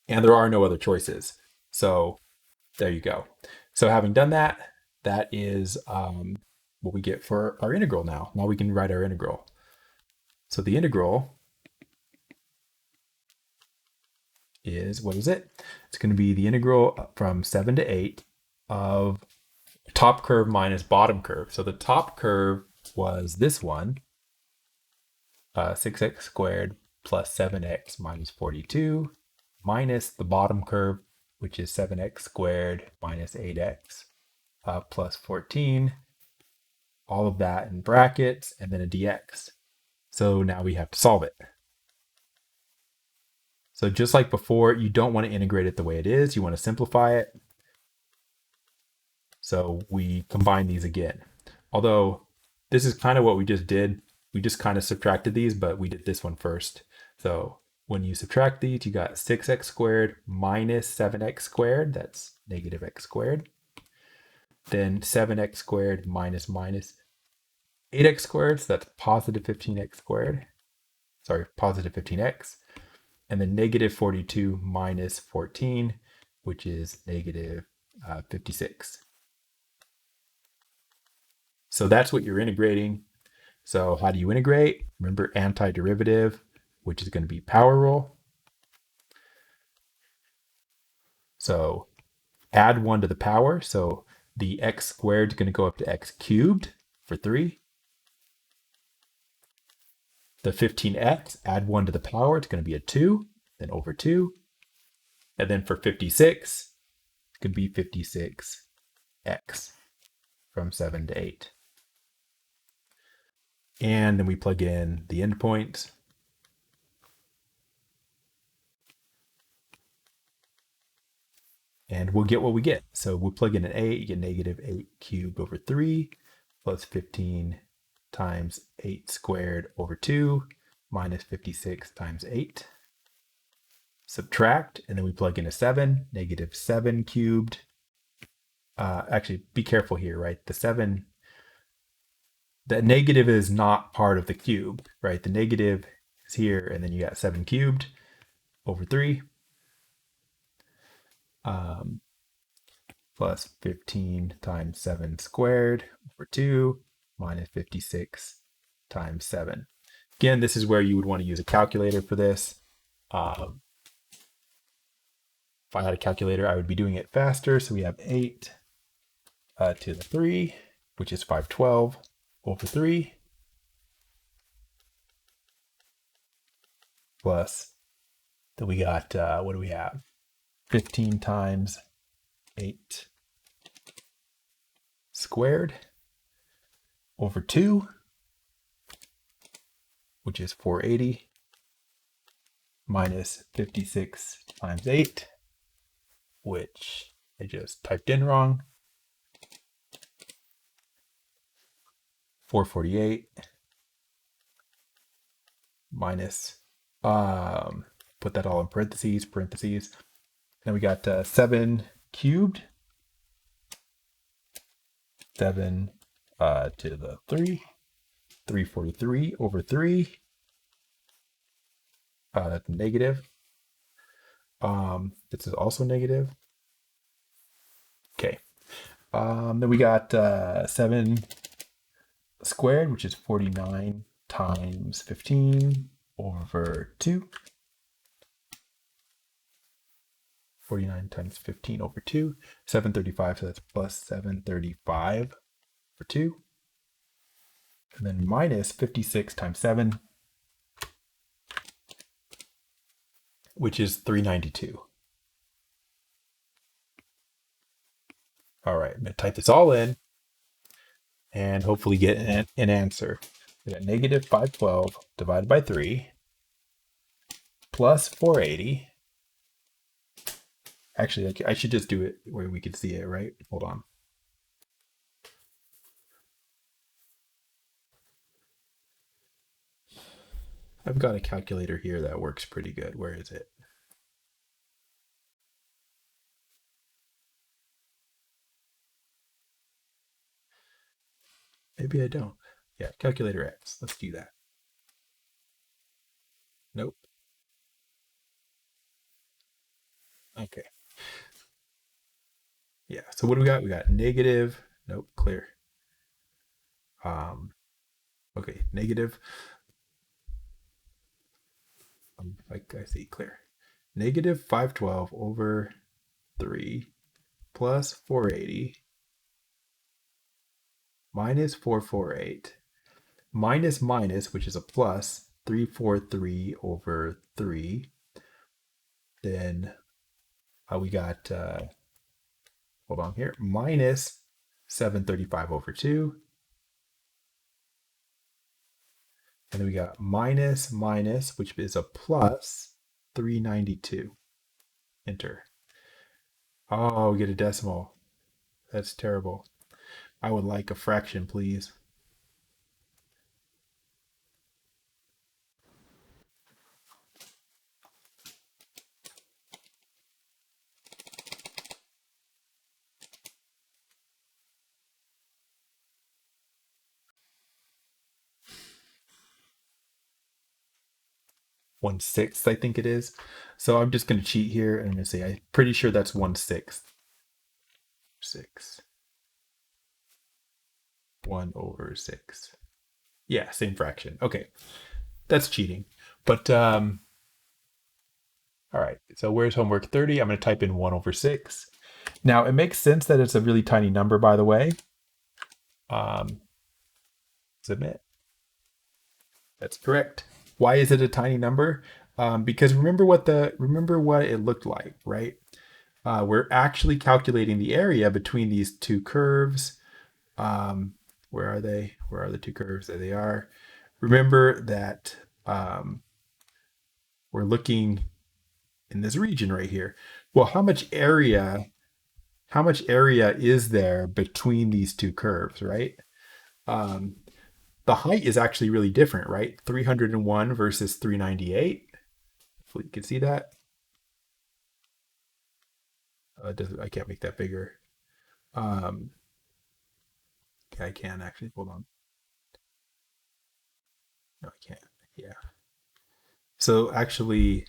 there are no other choices. So there you go. So having done that, that is what we get for our integral now. Now we can write our integral. So the integral is, what is it? It's going to be the integral from 7 to 8 of top curve minus bottom curve. So the top curve was this one, 6x squared plus 7x minus 42, minus the bottom curve, which is 7x squared minus 8x plus 14. All of that in brackets and then a dx. So now we have to solve it. So just like before, you don't want to integrate it the way it is. You want to simplify it. So we combine these again. Although this is kind of what we just did. We just kind of subtracted these, but we did this one first. So when you subtract these, you got 6x squared minus 7x squared. That's negative x squared. Then 7x squared minus 8x squared. So that's positive 15x squared. Sorry, positive 15x. And then negative 42 minus 14, which is negative 56. So that's what you're integrating. So how do you integrate? Remember antiderivative, which is going to be power rule. So add 1 to the power. So the x squared is going to go up to x cubed for 3. The 15x, add 1 to the power, it's going to be a 2, then over 2. And then for 56, it's going to be 56x from 7 to 8. And then we plug in the endpoints. And we'll get what we get. So we'll plug in an 8, you get negative 8 cubed over 3 plus 15 times 8 squared over 2 minus 56 times 8. Subtract, and then we plug in a 7, negative 7 cubed. Actually, be careful here, right? The 7, the negative is not part of the cube, right? The negative is here, and then you got 7 cubed over 3. Plus 15 times 7 squared over 2 minus 56 times 7. Again, this is where you would want to use a calculator for this. If I had a calculator, I would be doing it faster. So we have 8 to the 3, which is 512 over 3 plus Then we got, what do we have? 15 times 8 squared over 2, which is 480, minus 56 times 8, which I just typed in wrong, 448, minus, put that all in parentheses. Then we got 7 cubed, 7 to the 3, 343 over 3, that's negative. This is also negative. Okay. Then we got 7 squared, which is 49 times 15 over 2. 49 times 15 over 2. 735, so that's plus 735 over 2. And then minus 56 times 7, which is 392. All right, I'm going to type this all in and hopefully get an answer. We got negative 512 divided by 3 plus 480. Actually, I should just do it where we could see it, right? Hold on. I've got a calculator here that works pretty good. Where is it? Maybe I don't. Yeah, calculator X. Let's do that. Nope. Okay. Yeah, so what do we got? We got negative, nope, clear. Okay, negative, like I see clear. Negative 512 over 3 plus 480 minus 448 minus minus, which is a plus, 343 over 3. Then we got, hold on here, minus 735 over 2. And then we got minus minus, which is a plus 392. Enter. Oh, we get a decimal. That's terrible. I would like a fraction, please. One sixth, I think it is. So I'm just going to cheat here and I'm going to say I'm pretty sure that's 1/6. 6. 1 over 6. Yeah, same fraction. Okay, that's cheating. But all right. So where's homework 30? I'm going to type in 1 over 6. Now it makes sense that it's a really tiny number, by the way. Submit. That's correct. Why is it a tiny number? Because remember what it looked like, right? We're actually calculating the area between these two curves. Where are they? Where are the two curves? There they are. Remember that we're looking in this region right here. Well, how much area is there between these two curves, right? The height is actually really different, right? 301 versus 398. Hopefully you can see that. I can't make that bigger. Okay, I can actually. Hold on. No, I can't. Yeah. So actually,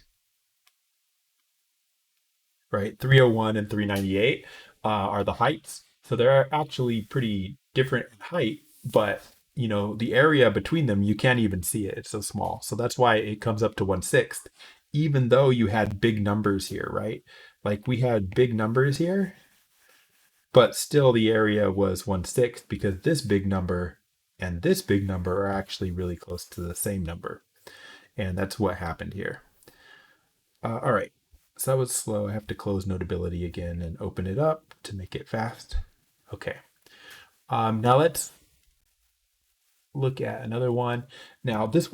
right, 301 and 398 are the heights. So they're actually pretty different in height, but the area between them, you can't even see it. It's so small. So that's why it comes up to 1/6, even though you had big numbers here, right? Like we had big numbers here, but still the area was 1/6 because this big number and this big number are actually really close to the same number. And that's what happened here. All right. So that was slow. I have to close Notability again and open it up to make it fast. Okay. Now let's look at another one. Now this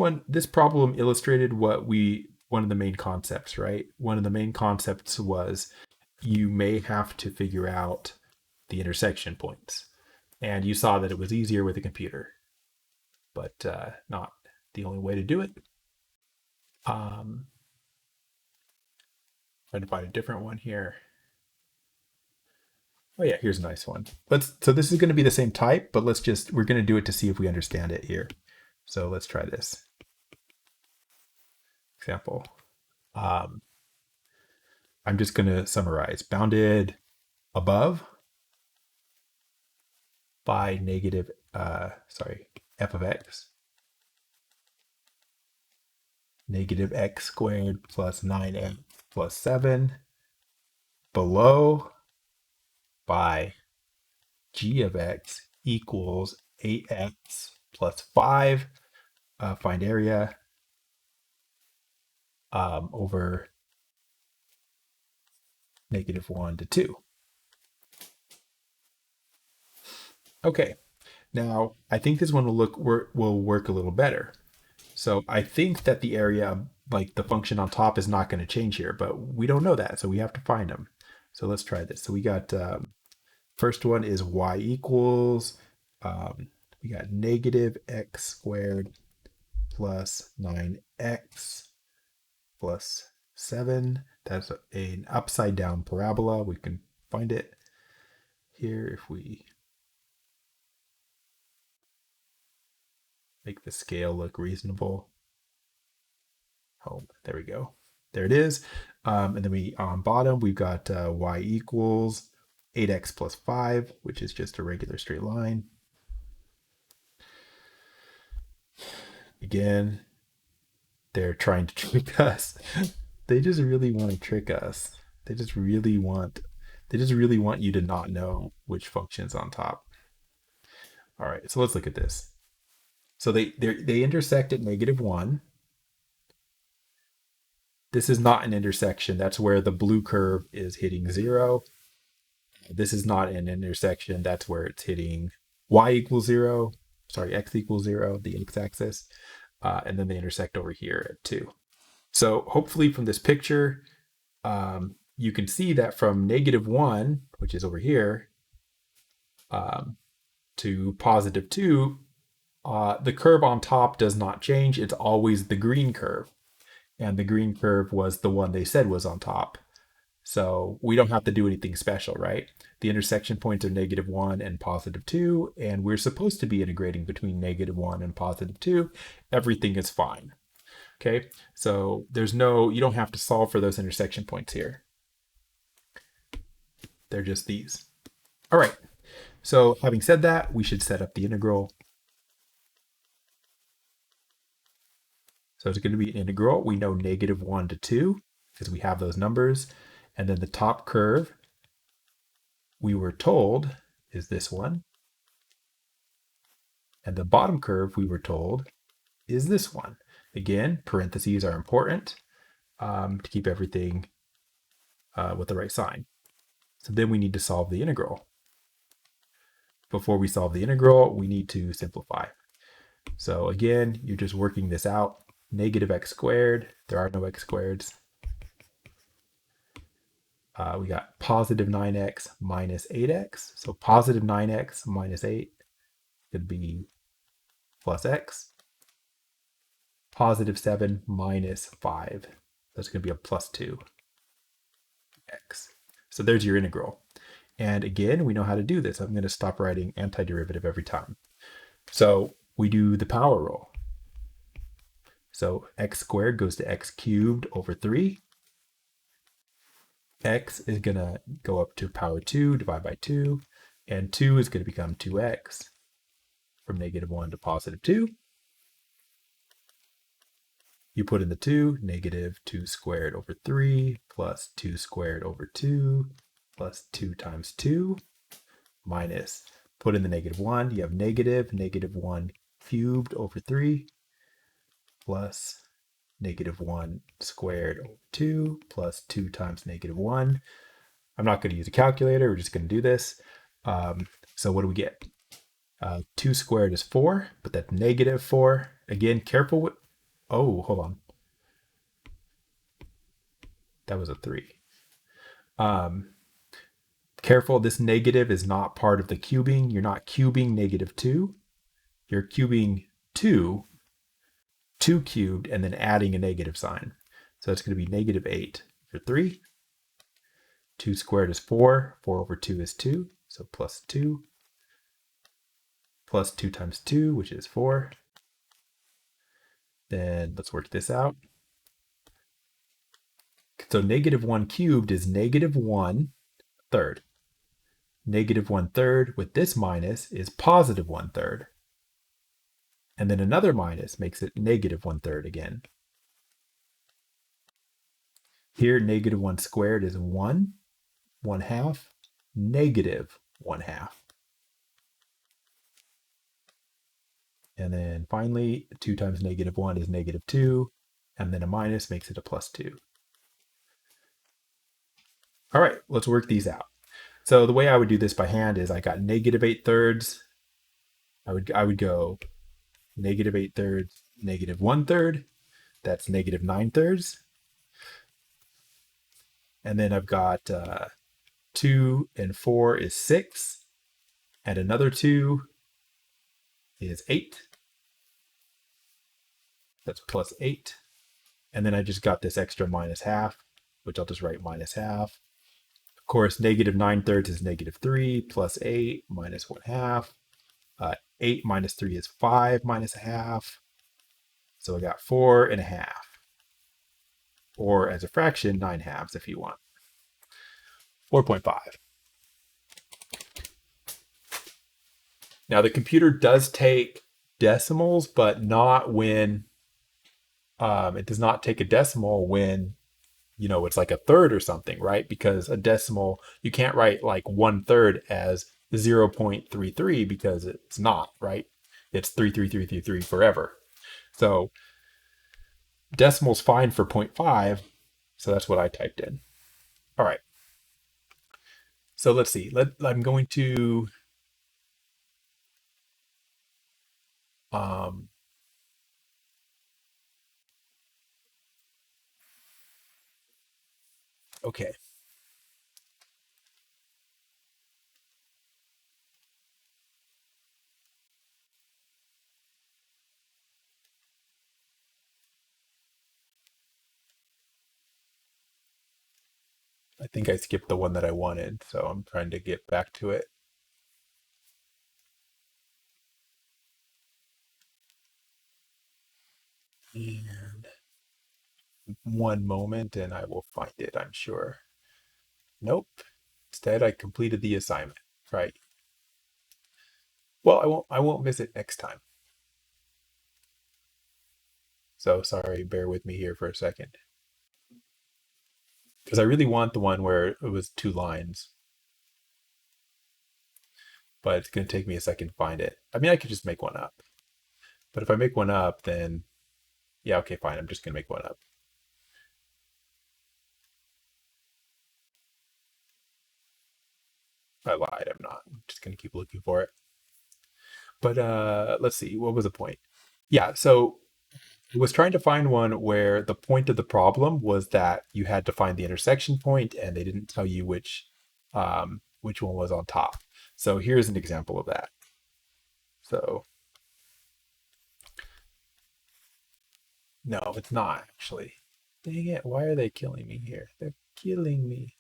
problem illustrated one of the main concepts, right? One of the main concepts was you may have to figure out the intersection points. And you saw that it was easier with a computer, but not the only way to do it. Um, Trying to find a different one here. Oh yeah, here's a nice one. So this is going to be the same type, but we're going to do it to see if we understand it here. So let's try this example. Um, I'm just going to summarize. Bounded above by f of x, negative x squared plus 9x plus 7, below by g of x equals 8x plus 5. Find area over -1 to 2. Okay, now I think this one will work a little better. So I think that the area, like the function on top, is not going to change here, but we don't know that, so we have to find them. So let's try this. So we got first one is y equals we got negative x squared plus 9x plus 7. That's an upside down parabola. We can find it here if we make the scale look reasonable. Oh, there we go. There it is. And then on bottom, we've got y equals 8x plus 5, which is just a regular straight line. Again, they're trying to trick us. They just really want to trick us. They just really want you to not know which function's on top. All right, so let's look at this. So they intersect at -1. This is not an intersection. That's where the blue curve is hitting 0. This is not an intersection. That's where it's hitting y equals 0. Sorry, x equals 0, the x-axis. And then they intersect over here at 2. So hopefully from this picture, you can see that from -1, which is over here, to +2, the curve on top does not change. It's always the green curve. And the green curve was the one they said was on top. So we don't have to do anything special, right? The intersection points are -1 and +2, and we're supposed to be integrating between -1 and +2. Everything is fine. Okay, so you don't have to solve for those intersection points here. They're just these. All right, so having said that, we should set up the integral. So it's going to be an integral. We know -1 to 2 because we have those numbers. And then the top curve, we were told, is this one. And the bottom curve, we were told, is this one. Again, parentheses are important to keep everything with the right sign. So then we need to solve the integral. Before we solve the integral, we need to simplify. So again, you're just working this out. -x squared, there are no x squareds. We got +9x minus 8x. So +9x minus 8 could be plus x. +7 minus 5. That's going to be a plus 2x. So there's your integral. And again, we know how to do this. I'm going to stop writing antiderivative every time. So we do the power rule. So x squared goes to x cubed over 3. X is going to go up to power 2, divide by 2. And 2 is going to become 2x from -1 to +2. You put in the 2, -2 squared over 3 plus 2 squared over 2 plus 2 times 2 minus, put in the -1, you have -1 cubed over 3 plus negative 1 squared over 2 plus 2 times negative 1. I'm not going to use a calculator. We're just going to do this. So what do we get? 2 squared is 4, but that's negative 4. Again, careful with... Oh, hold on. That was a 3. Careful, this negative is not part of the cubing. You're not cubing negative 2. You're cubing 2 cubed, and then adding a negative sign. So it's going to be negative 8 for 3. 2 squared is 4. 4 over 2 is 2. So plus 2. Plus 2 times 2, which is 4. Then let's work this out. So negative 1 cubed is negative 1 third. Negative 1 third with this minus is positive 1 third. And then another minus makes it negative 1 third again. Here, negative 1 squared is 1, 1 half, negative 1 half. And then finally, 2 times negative 1 is negative 2, and then a minus makes it a plus 2. All right, let's work these out. So the way I would do this by hand is I got negative 8 thirds. I would go negative 8 thirds, negative 1 third. That's negative 9 thirds. And then I've got 2 and 4 is 6. And another 2 is 8. That's plus 8. And then I just got this extra minus half, which I'll just write minus half. Of course, negative 9 thirds is negative 3, plus 8 minus 1 half. 8 minus 3 is 5 minus a half. So I got 4 and a half. Or as a fraction, 9 halves if you want. 4.5. Now the computer does take decimals, but not when it does not take a decimal when it's like a third or something, right? Because a decimal, you can't write like 1/3 as 0.33 because it's not, right? It's 33333 forever. So decimal's fine for 0.5. So that's what I typed in. All right. So let's see. I'm going to okay. I think I skipped the one that I wanted, so I'm trying to get back to it. And one moment and I will find it, I'm sure. Nope. Instead, I completed the assignment. Right. Well, I won't miss it next time. So sorry, bear with me here for a second. Because I really want the one where it was 2 lines. But it's going to take me a second to find it. I mean, I could just make one up. But if I make one up, then yeah, okay, fine. I'm just going to make one up. I lied. I'm not. I'm just going to keep looking for it. But let's see. What was the point? Yeah, so I was trying to find one where the point of the problem was that you had to find the intersection point and they didn't tell you which one was on top. So here's an example of that. So no, it's not actually. Dang it, why are they killing me here? They're killing me.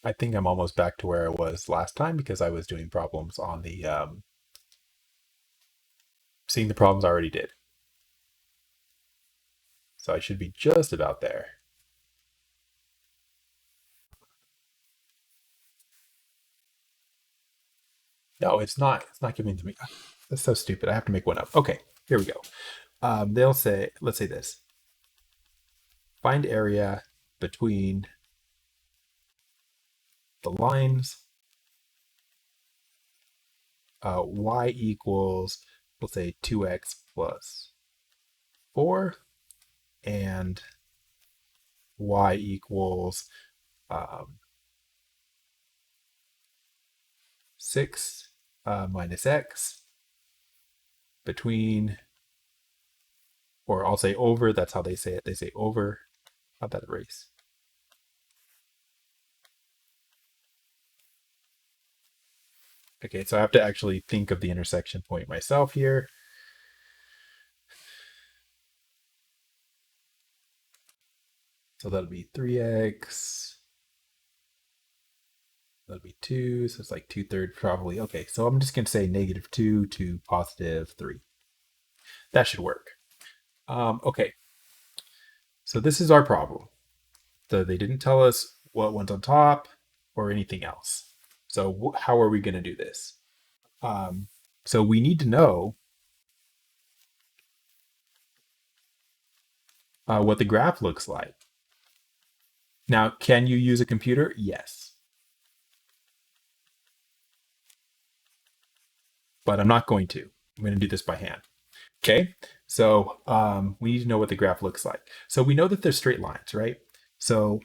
I think I'm almost back to where I was last time because I was doing problems on the seeing the problems I already did. So I should be just about there. No, it's not. It's not giving it to me. That's so stupid. I have to make one up. Okay, here we go. They'll say, let's say this. find area between the lines. Y equals, we'll say 2x plus 4, and y equals um, 6 minus x between, or I'll say over, that's how they say it. They say over. How'd that erase? Okay, so I have to actually think of the intersection point myself here. So that'll be 3x. That'll be 2. So it's like 2/3 probably. Okay, so I'm just going to say -2 to +3. That should work. Okay, so this is our problem. So they didn't tell us what one's on top or anything else. So how are we going to do this? So we need to know what the graph looks like. Now, can you use a computer? Yes. But I'm not going to. I'm going to do this by hand. Okay, so we need to know what the graph looks like. So we know that there's straight lines, right? So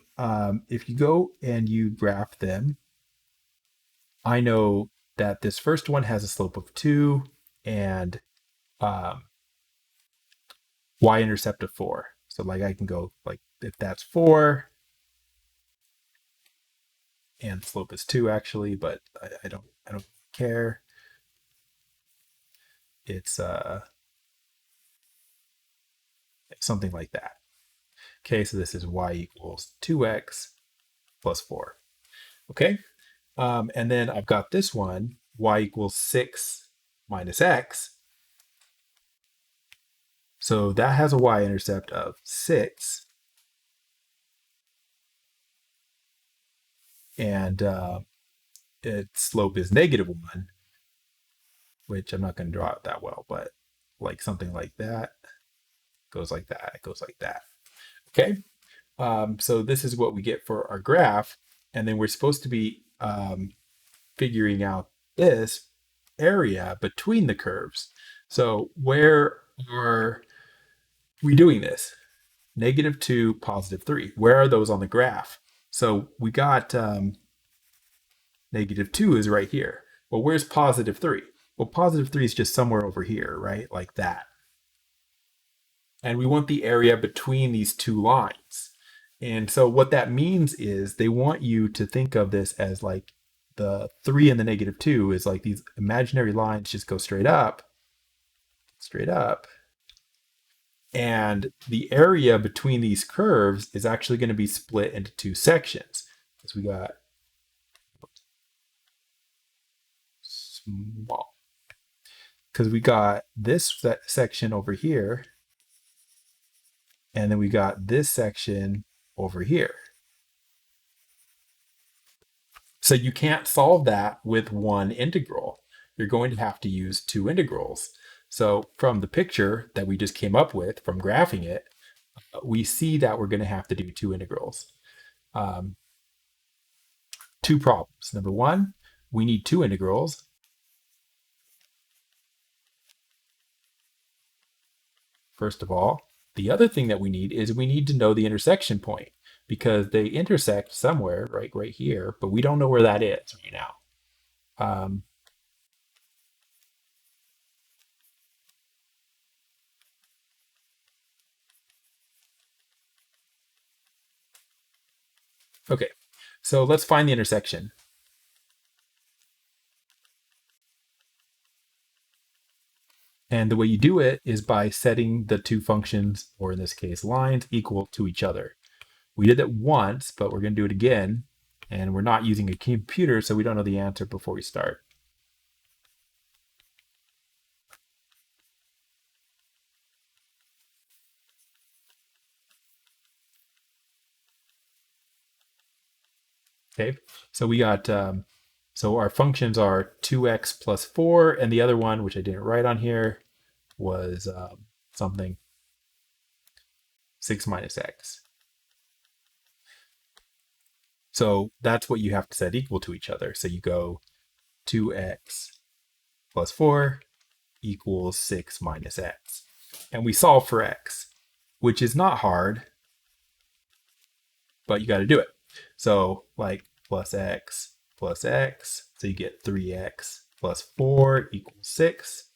if you go and you graph them, I know that this first one has a slope of 2 and um, y-intercept of 4. So like I can go like if that's 4 and slope is 2 actually, but I don't care. It's something like that. Okay, so this is y equals 2x plus 4. Okay, and then I've got this one, y equals 6 minus x. So that has a y-intercept of 6. And its slope is -1, which I'm not going to draw it that well, but like something like that. Goes like that, it goes like that. Okay, so this is what we get for our graph. And then we're supposed to be figuring out this area between the curves. So where are we doing this? -2, +3. Where are those on the graph? So we got -2 is right here. Well, where's +3? Well, +3 is just somewhere over here, right? Like that. And we want the area between these two lines. And so what that means is they want you to think of this as like the 3 and the -2 is like these imaginary lines just go straight up. And the area between these curves is actually going to be split into two sections. Because we got small. Because we got this section over here, and then we got this section over here. So you can't solve that with one integral. You're going to have to use two integrals. So from the picture that we just came up with from graphing it, we see that we're going to have to do two integrals. Two problems. Number one, we need two integrals. First of all, the other thing that we need is we need to know the intersection point because they intersect somewhere right here, but we don't know where that is right now. Okay, so let's find the intersection. And the way you do it is by setting the two functions, or in this case, lines, equal to each other. We did it once, but we're going to do it again. And we're not using a computer, so we don't know the answer before we start. Okay, so we got, so our functions are 2x plus 4, and the other one, which I didn't write on here, was something 6 minus x. So that's what you have to set equal to each other. So you go 2x plus 4 equals 6 minus x. And we solve for x, which is not hard, but you got to do it. So like plus x plus x, so you get 3x plus 4 equals 6.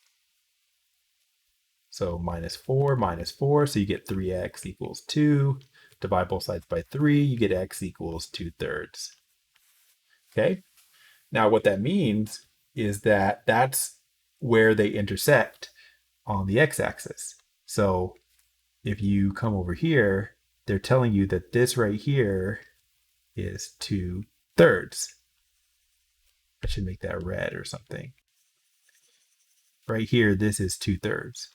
So minus 4, so you get 3x equals 2. Divide both sides by 3, you get x equals 2/3. Okay? Now what that means is that that's where they intersect on the x-axis. So if you come over here, they're telling you that this right here is 2/3. I should make that red or something. Right here, this is 2/3.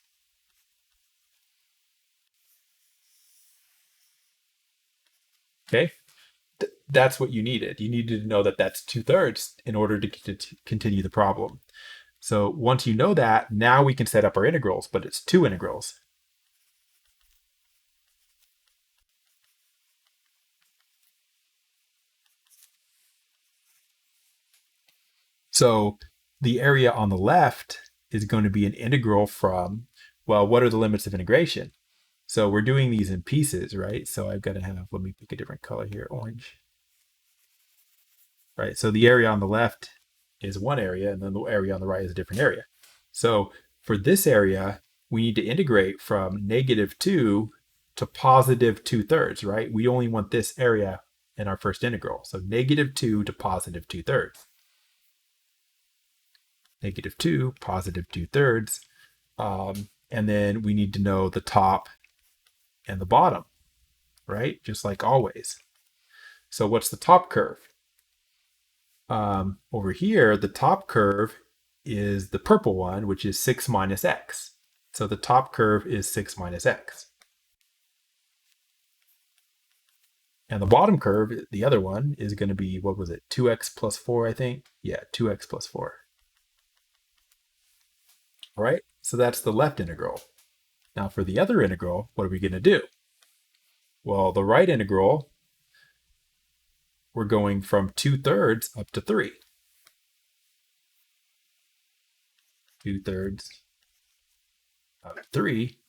Okay? That's what you needed. You needed to know that that's 2/3 in order to continue the problem. So once you know that, now we can set up our integrals, but it's two integrals. So the area on the left is going to be an integral from, well, what are the limits of integration? So we're doing these in pieces, right? So I've got to have, let me pick a different color here, orange. Right, so the area on the left is one area, and then the area on the right is a different area. So for this area, we need to integrate from -2 to positive 2/3, right? We only want this area in our first integral. So -2 to positive 2/3. -2, positive 2/3. And then we need to know the top and the bottom, right? Just like always. So what's the top curve? Over here, the top curve is the purple one, which is 6 minus x. So the top curve is 6 minus x. And the bottom curve, the other one, is going to be, what was it, 2x plus 4, I think? Yeah, 2x plus 4. All right, so that's the left integral. Now for the other integral, what are we going to do? Well, the right integral, we're going from 2/3 up to 3. 2/3 up to 3.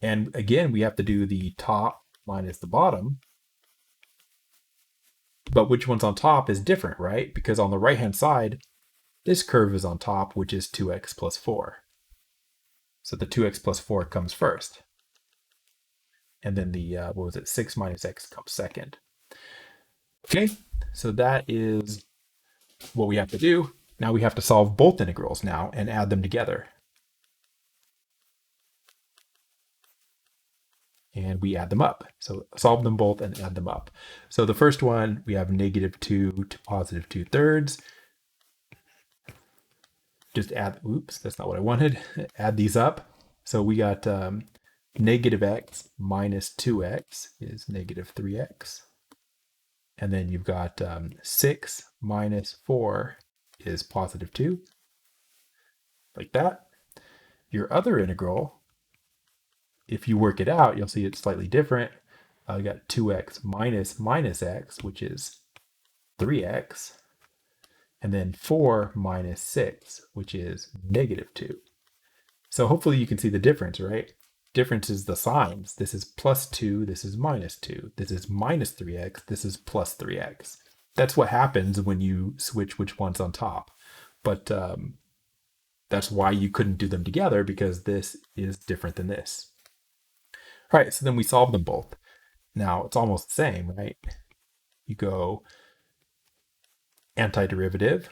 And again, we have to do the top minus the bottom. But which one's on top is different, right? Because on the right-hand side, this curve is on top, which is 2x plus 4. So the 2x plus 4 comes first. And then the, 6 minus x comes second. Okay, so that is what we have to do. Now we have to solve both integrals now and add them together. And we add them up. So solve them both and add them up. So the first one, we have -2 to positive 2/3. Just add, oops, that's not what I wanted. Add these up. So we got negative x minus 2x is -3x. And then you've got 6 minus 4 is positive 2. Like that. Your other integral, if you work it out, you'll see it's slightly different. You got 2x minus x, which is 3x. And then 4 minus 6, which is -2. So hopefully you can see the difference, right? Difference is the signs. This is +2, this is -2. This is -3x, this is +3x. That's what happens when you switch which one's on top. But that's why you couldn't do them together, because this is different than this. All right, so then we solve them both. Now it's almost the same, right? You go antiderivative.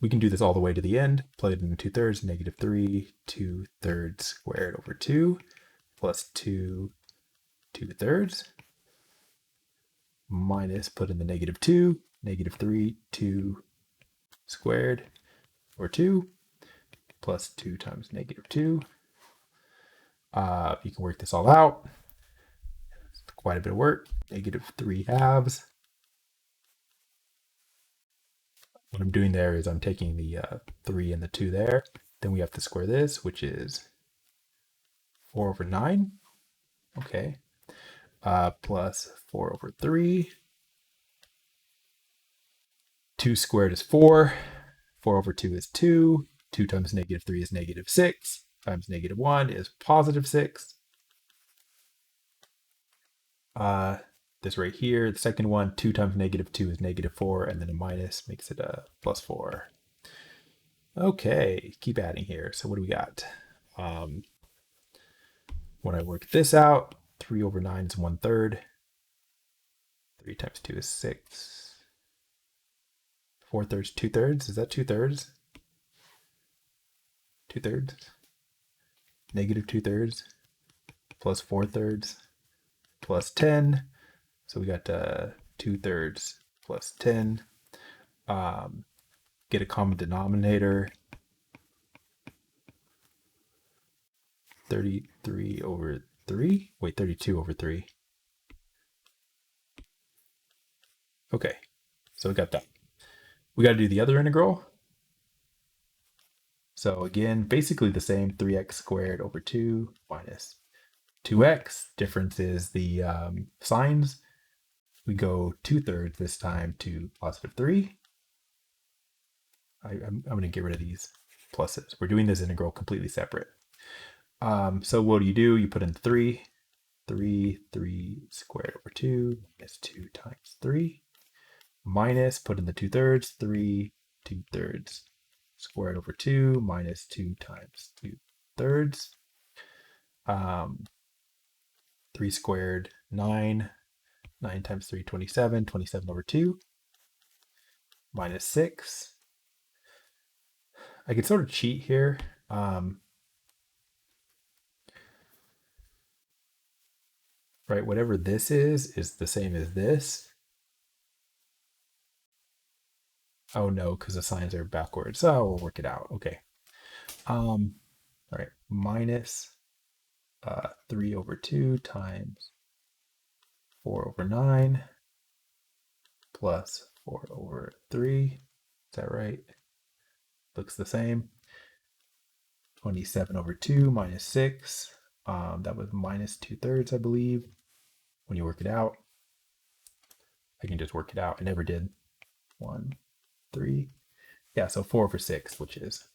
We can do this all the way to the end. Plug it in 2/3, -3, 2/3 squared over 2, plus 2, 2/3, minus, put in the -2, -3, 2 squared over 2, plus 2 times -2. You can work this all out. It's quite a bit of work. -3/2. What I'm doing there is I'm taking the 3 and the 2 there. Then we have to square this, which is 4/9. Okay. Plus 4 over 3. 2 squared is 4. 4 over 2 is 2. 2 times negative 3 is negative 6. Times negative 1 is positive 6. This right here, the second one, 2 times negative 2 is negative 4, and then a minus makes it a plus 4. Okay, keep adding here. So what do we got? When I work this out, 3 over 9 is 1/3. 3 times 2 is 6. 4/3, 2/3. Is that 2/3? 2/3. Negative 2/3 plus 4/3 plus 10. So we got 2/3 plus 10. Get a common denominator. 33 over 3. Wait, 32 over 3. Okay, so we got that. We got to do the other integral. So again, basically the same, 3x squared over 2 minus 2x. Difference is the signs. We go 2/3 this time to positive 3. I'm going to get rid of these pluses. We're doing this integral completely separate. So what do? You put in 3. 3 squared over 2 minus 2 times 3. Minus, put in the 2/3. 3 2/3 squared over 2 minus 2 times 2/3. 3 squared, 9. 9 times 3, 27. 27 over 2 minus 6. I could sort of cheat here. Right, whatever this is the same as this. Oh no, because the signs are backwards. So we'll work it out. Okay. All right, minus 3 over 2 times 4 over 9 plus 4 over 3. Is that right? Looks the same. 27 over 2 minus 6. That was minus 2/3, I believe. When you work it out, I can just work it out. I never did. 1, 3. Yeah, so 4 over 6, which is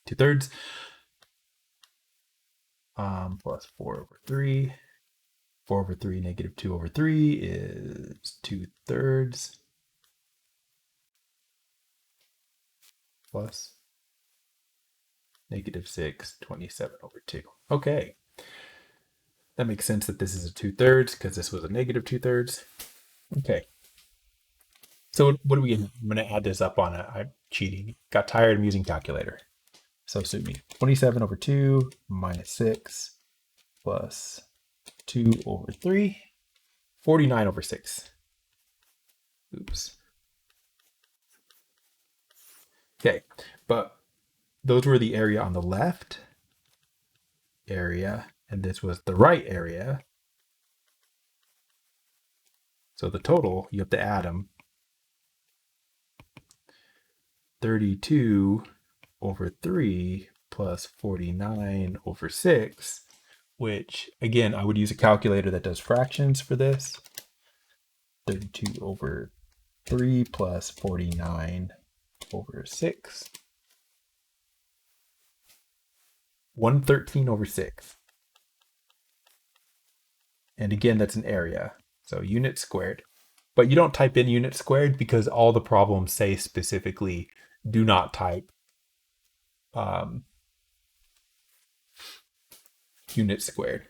2/3. Plus 4 over 3. 4 over 3 negative 2 over 3 is 2/3. Plus negative 6, 27 over 2. Okay. That makes sense that this is a 2/3 because this was a negative 2/3. Okay. So what do we get? I'm going to add this up on I'm cheating. Got tired of using calculator. So sue me. 27 over 2 minus 6 plus 2 over 3. 49 over 6. Oops. Okay, but those were the area on the left area, and this was the right area. So the total, you have to add them. 32 over 3 plus 49 over 6, which, again, I would use a calculator that does fractions for this. 32 over 3 plus 49 over 6. 113 over 6. And again, that's an area. So unit squared. But you don't type in unit squared because all the problems say specifically do not type unit squared.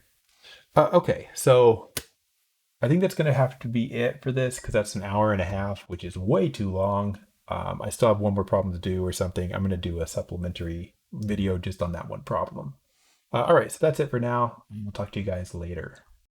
Okay, so I think that's going to have to be it for this because that's an hour and a half, which is way too long. I still have one more problem to do or something. I'm going to do a supplementary video just on that one problem. All right, so that's it for now. We'll talk to you guys later.